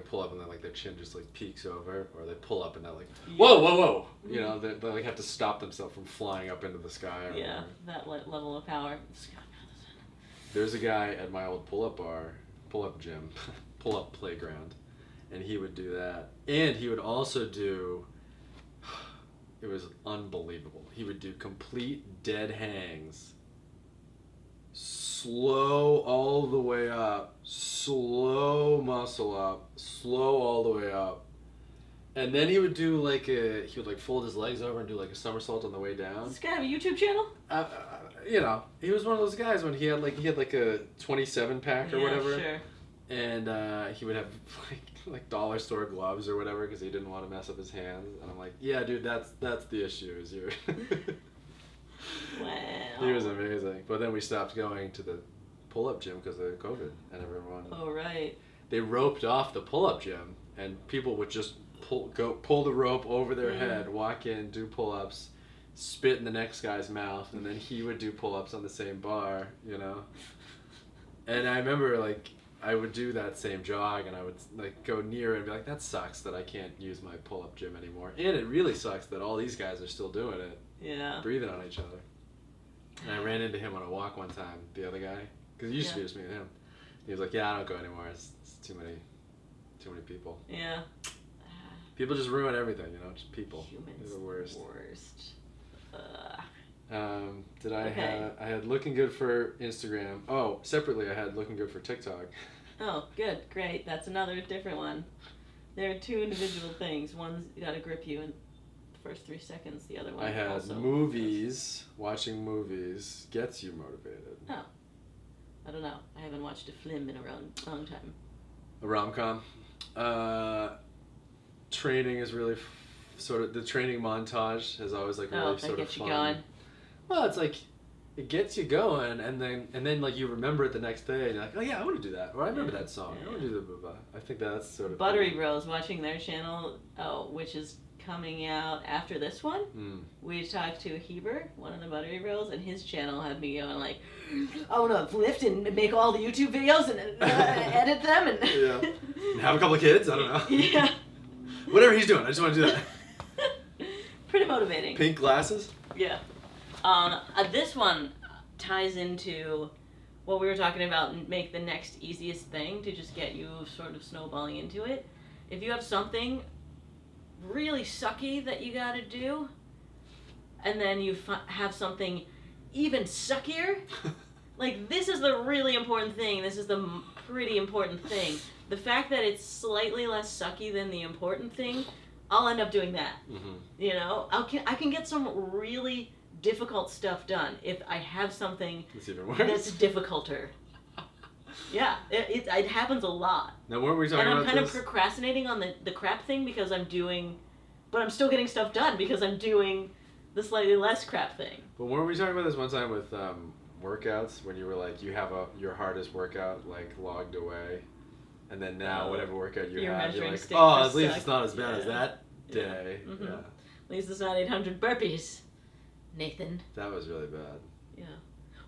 pull-up and then like their chin just like peeks over, or they pull up and they're like, whoa. They like have to stop themselves from flying up into the sky. Or whatever. That level of power. There's a guy at my old pull-up gym, pull-up playground, and he would do that. And he would also do, it was unbelievable. He would do complete dead hangs, slow all the way up, slow muscle up, slow all the way up. And then he would do he would fold his legs over and do like a somersault on the way down. Does this guy have a YouTube channel? He was one of those guys when he had a 27 pack or whatever. Sure. And he would have like dollar store gloves or whatever because he didn't want to mess up his hands. And I'm like, yeah, dude, that's the issue. Is you're. Wow. He was amazing. But then we stopped going to the pull-up gym because of COVID and everyone. Oh right. They roped off the pull-up gym and people would just pull the rope over their head, walk in, do pull-ups, spit in the next guy's mouth, and then he would do pull-ups on the same bar, And I remember I would do that same jog and I would go near and be like, that sucks that I can't use my pull-up gym anymore. And it really sucks that all these guys are still doing it. Yeah. Breathing on each other. And I ran into him on a walk one time, the other guy, because it used to be just me and him. He was like, yeah, I don't go anymore. It's too many people. Yeah. People just ruin everything, just people. Humans. They're the worst. I had looking good for Instagram. Oh, separately I had looking good for TikTok. Oh, good. Great. That's another different one. There are two individual things. One's got to grip you in the first 3 seconds. The other one I had also movies. Watching movies gets you motivated. Oh. I don't know. I haven't watched a film in a long time. A rom-com. Training is really the training montage is always really sort of gets fun. You going. Well, it's it gets you going, and then you remember it the next day, and you're like, oh yeah, I want to do that, or I remember that song. I want to do the blah blah. I think that's sort of Buttery Bros, watching their channel, which is coming out after this one. Mm. We talked to Heber, one of the Buttery Bros, and his channel had me going like, I want to lift and make all the YouTube videos and edit them and And have a couple of kids. I don't know. Yeah. Whatever he's doing, I just want to do that. Pretty motivating. Pink glasses. Yeah. This one ties into what we were talking about and make the next easiest thing to just get you sort of snowballing into it. If you have something really sucky that you gotta do, and then you have something even suckier, like this is the really important thing, this is the pretty important thing. The fact that it's slightly less sucky than the important thing, I'll end up doing that. Mm-hmm. You know, I can get some really difficult stuff done if I have something That's even worse. that's difficulter. Yeah, it happens a lot. Now, what were we talking and I'm about? kind of procrastinating on the crap thing because I'm still getting stuff done because I'm doing the slightly less crap thing. But weren't we talking about this one time with workouts when you were like, you have your hardest workout like logged away, and then now whatever workout you're like, oh, at least it's not as bad as that day. Yeah. Mm-hmm. Yeah. At least it's not 800 burpees, Nathan. That was really bad. Yeah.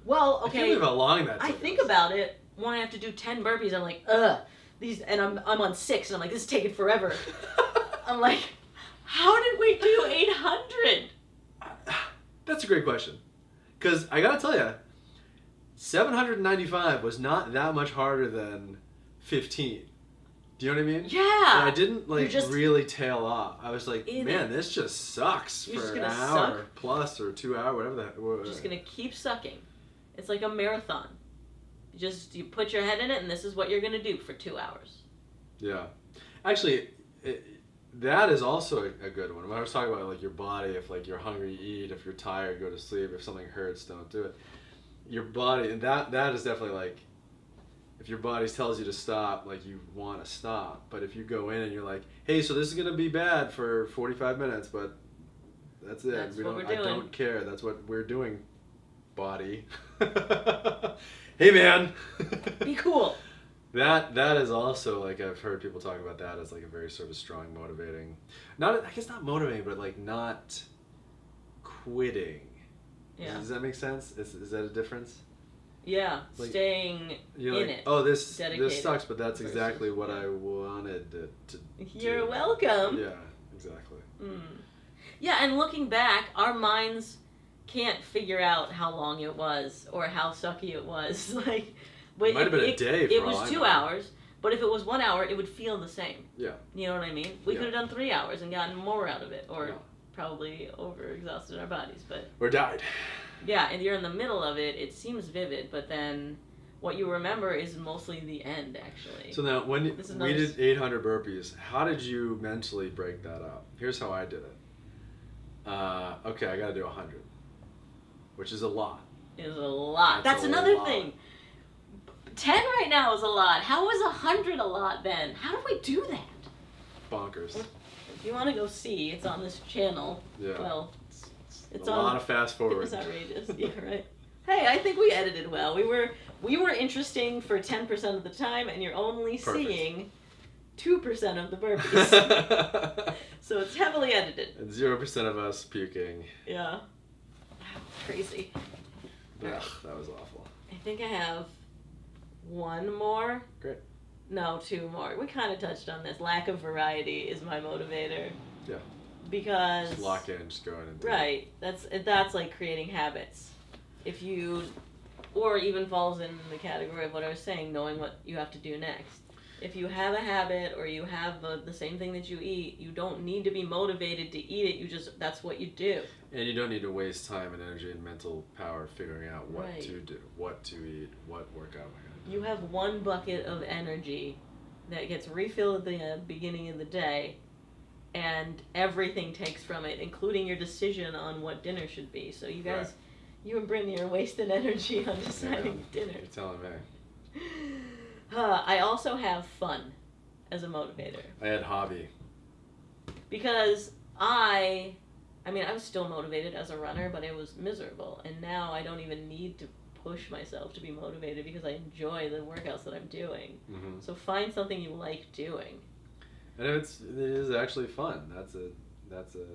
Well, okay. I can't believe how long that took I think about it. When I have to do 10 burpees, I'm like, these, and I'm on 6, and I'm like, this is taking forever. I'm like, how did we do 800? That's a great question. Because I gotta tell you, 795 was not that much harder than 15. Do you know what I mean? Yeah. And I didn't really tail off. I was like, man, this just sucks You're for just an hour plus or 2 hours, whatever that was. You're just gonna keep sucking. It's like a marathon. You put your head in it, and this is what you're gonna do for 2 hours. Yeah, actually, that is also a good one. When I was talking about like your body, if like you're hungry, eat. If you're tired, go to sleep. If something hurts, don't do it. Your body, and that is definitely like, if your body tells you to stop, like you want to stop. But if you go in and you're like, hey, so this is gonna be bad for 45 minutes, but that's it. That's what we're doing. I don't care. That's what we're doing, body. Hey man, be cool. That is also like, I've heard people talk about that as like a very sort of strong motivating, I guess not motivating, but like not quitting. Yeah. Does that make sense? Is that a difference? Yeah, like, staying in like, it. Oh, this dedicated sucks, but that's exactly what I wanted it to You're do. welcome. Yeah, exactly. Mm. Yeah, and looking back, our minds can't figure out how long it was or how sucky it was. Like, but It might have been a day. It was 2 hours, but if it was 1 hour, it would feel the same. Yeah. You know what I mean? We could have done 3 hours and gotten more out of it, or probably overexhausted our bodies, but. Or died. Yeah, and you're in the middle of it. It seems vivid, but then what you remember is mostly the end, actually. So now, when we did 800 burpees, how did you mentally break that up? Here's how I did it. Okay, I got to do 100, which is a lot. Is a lot. That's another thing. 10 right now is a lot. How was 100 a lot then? How did we do that? Bonkers. If you want to go see, it's on this channel. Yeah. Well, it's a lot of fast forward. It's outrageous. Yeah, right. Hey, I think we edited well. We were interesting for 10% of the time, and you're only seeing 2% of the burpees. So it's heavily edited. And 0% of us puking. Yeah. Crazy. Ugh, that was awful. I think I have one more. Great. No, 2 more. We kind of touched on this. Lack of variety is my motivator. Yeah. Because just lock in, just go in and do right. That's like creating habits. Or even falls in the category of what I was saying, knowing what you have to do next. If you have a habit or you have the same thing that you eat, you don't need to be motivated to eat it. That's what you do. And you don't need to waste time and energy and mental power figuring out what to do, what to eat, what workout am I going to do. You have one bucket of energy that gets refilled at the beginning of the day, and everything takes from it, including your decision on what dinner should be. So you guys, you and Brittany are wasting energy on deciding dinner. You're telling me. I also have fun as a motivator. I had hobby. Because I was still motivated as a runner, but it was miserable. And now I don't even need to push myself to be motivated because I enjoy the workouts that I'm doing. Mm-hmm. So find something you like doing. And it is actually fun. that's a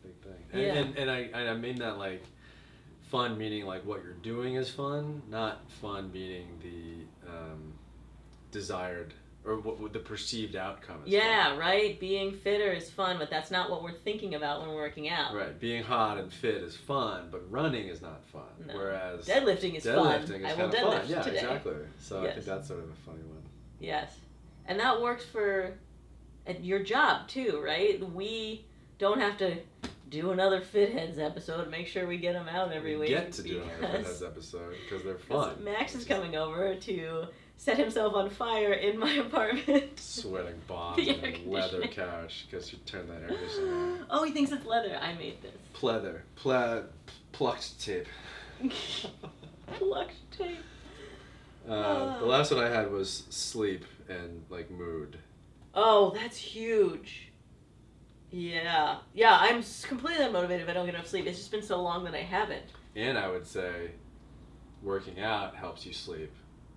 big thing. And I mean that like fun meaning like what you're doing is fun, not fun meaning the desired or what the perceived outcome is. Yeah, right. Being fitter is fun, but that's not what we're thinking about when we're working out. Right. Being hot and fit is fun, but running is not fun. No. Whereas deadlifting is fun. I will deadlift fun. Yeah, today. exactly. So I think that's sort of a funny one. Yes, and that works for your job too, right? We don't have to do another Fitheads episode. Make sure we get them out every week. Get to do another Fitheads episode because they're fun. Max is coming over to set himself on fire in my apartment. Sweating bombs on a leather couch because you turned that air conditioner on. Oh, he thinks it's leather. I made this. Pleather. Plucked tape. Plucked tape. The last one I had was sleep and like mood. Oh, that's huge. Yeah. Yeah, I'm completely unmotivated if I don't get enough sleep. It's just been so long that I haven't. And I would say working out helps you sleep.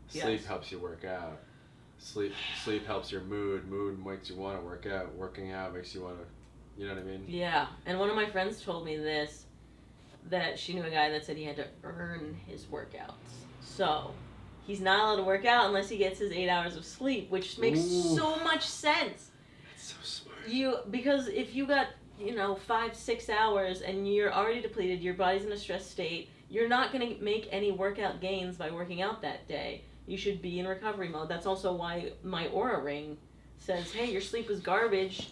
Sleep helps you work out. Sleep helps your mood. Mood makes you want to work out. Working out makes you want to, you know what I mean? Yeah. And one of my friends told me this, that she knew a guy that said he had to earn his workouts. So he's not allowed to work out unless he gets his 8 hours of sleep, which makes so much sense. That's so smart. Because if you got, 5-6 hours and you're already depleted, your body's in a stress state, you're not going to make any workout gains by working out that day. You should be in recovery mode. That's also why my Youre ring says, hey, your sleep was garbage.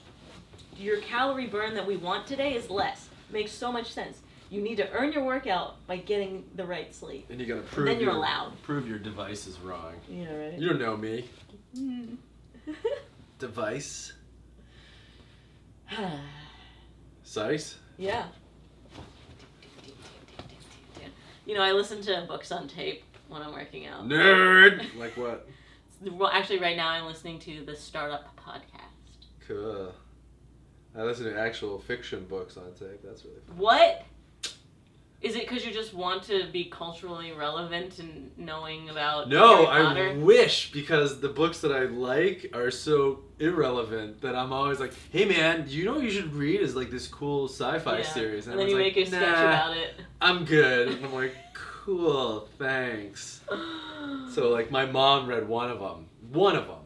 Your calorie burn that we want today is less. Makes so much sense. You need to earn your workout by getting the right sleep. And you gotta prove then you're allowed. Prove your device is wrong. Yeah, right. You don't know me. Device. Size? Yeah. I listen to books on tape when I'm working out. Nerd! Like what? Well, actually, right now I'm listening to the Startup Podcast. Cool. I listen to actual fiction books on tape. That's really fun. What? Is it because you just want to be culturally relevant and knowing about No, Harry Potter? I wish, because the books that I like are so irrelevant that I'm always like, hey man, you know what you should read is like this cool sci-fi series. And then you make a sketch about it. I'm good. And I'm like, cool, thanks. So like my mom read one of them.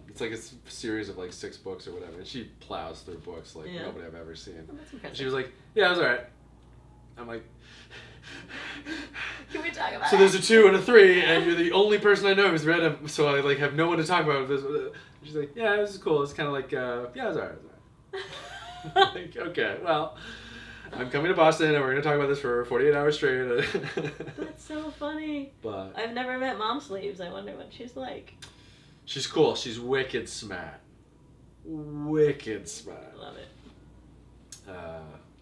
It's like a series of like 6 books or whatever. And she plows through books like nobody I've ever seen. Well, that's impressive. She was like, yeah, it was alright. I'm like... Can we talk about So there's a 2 and a 3, and you're the only person I know who's read them, so I like have no one to talk about this. She's like, yeah, this is cool. It's kind of like, yeah, it was alright. Like, okay, well, I'm coming to Boston, and we're gonna talk about this for 48 hours straight. That's so funny. But I've never met Mom Sleeves. I wonder what she's like. She's cool. She's wicked smart. Wicked smart. Love it.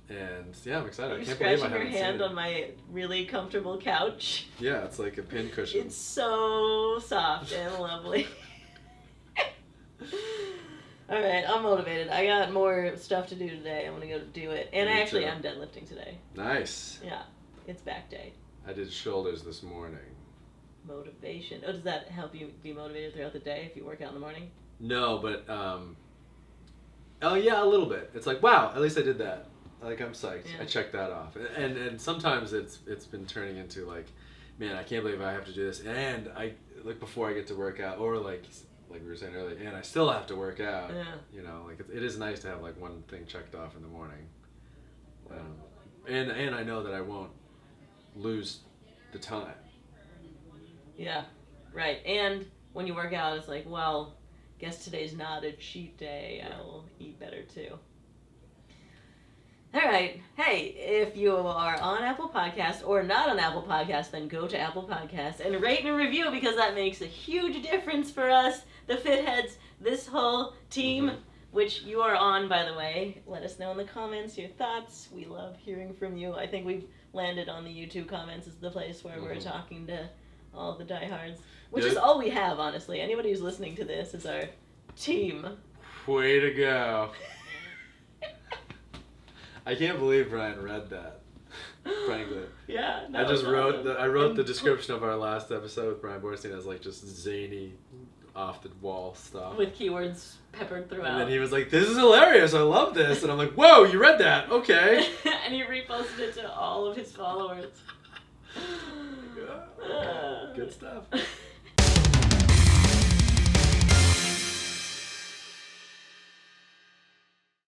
And yeah, I'm excited. You're I can't believe I scratching haven't your hand seen it. on my really comfortable couch. Yeah, it's like a pin cushion. It's so soft and lovely. Alright, I'm motivated. I got more stuff to do today. I'm gonna go do it. And I actually am deadlifting today. Nice. Yeah, it's back day. I did shoulders this morning. Motivation. Oh, does that help you be motivated throughout the day if you work out in the morning? No, but oh yeah, a little bit. It's like, wow, at least I did that. Like, I'm psyched. Yeah. I checked that off. And sometimes it's been turning into like, man, I can't believe I have to do this. And I like before I get to work out, or like we were saying earlier, and I still have to work out. Yeah. Like it is nice to have like one thing checked off in the morning. And I know that I won't lose the time. Yeah, right. And when you work out, it's like, well, guess today's not a cheat day. I will eat better too. All right. Hey, if you are on Apple Podcasts or not on Apple Podcasts, then go to Apple Podcasts and rate and review, because that makes a huge difference for us, the Fitheads, this whole team, which you are on, by the way. Let us know in the comments your thoughts. We love hearing from you. I think we've landed on the YouTube comments as the place where we're talking to all the diehards, which is all we have, honestly. Anybody who's listening to this is our team. Way to go. I can't believe Brian read that, frankly. Yeah. I just wrote the description of our last episode with Brian Borstein as like just zany, off the wall stuff. With keywords peppered throughout. And then he was like, "This is hilarious. I love this." And I'm like, "Whoa, you read that? Okay." And he reposted it to all of his followers. Good stuff.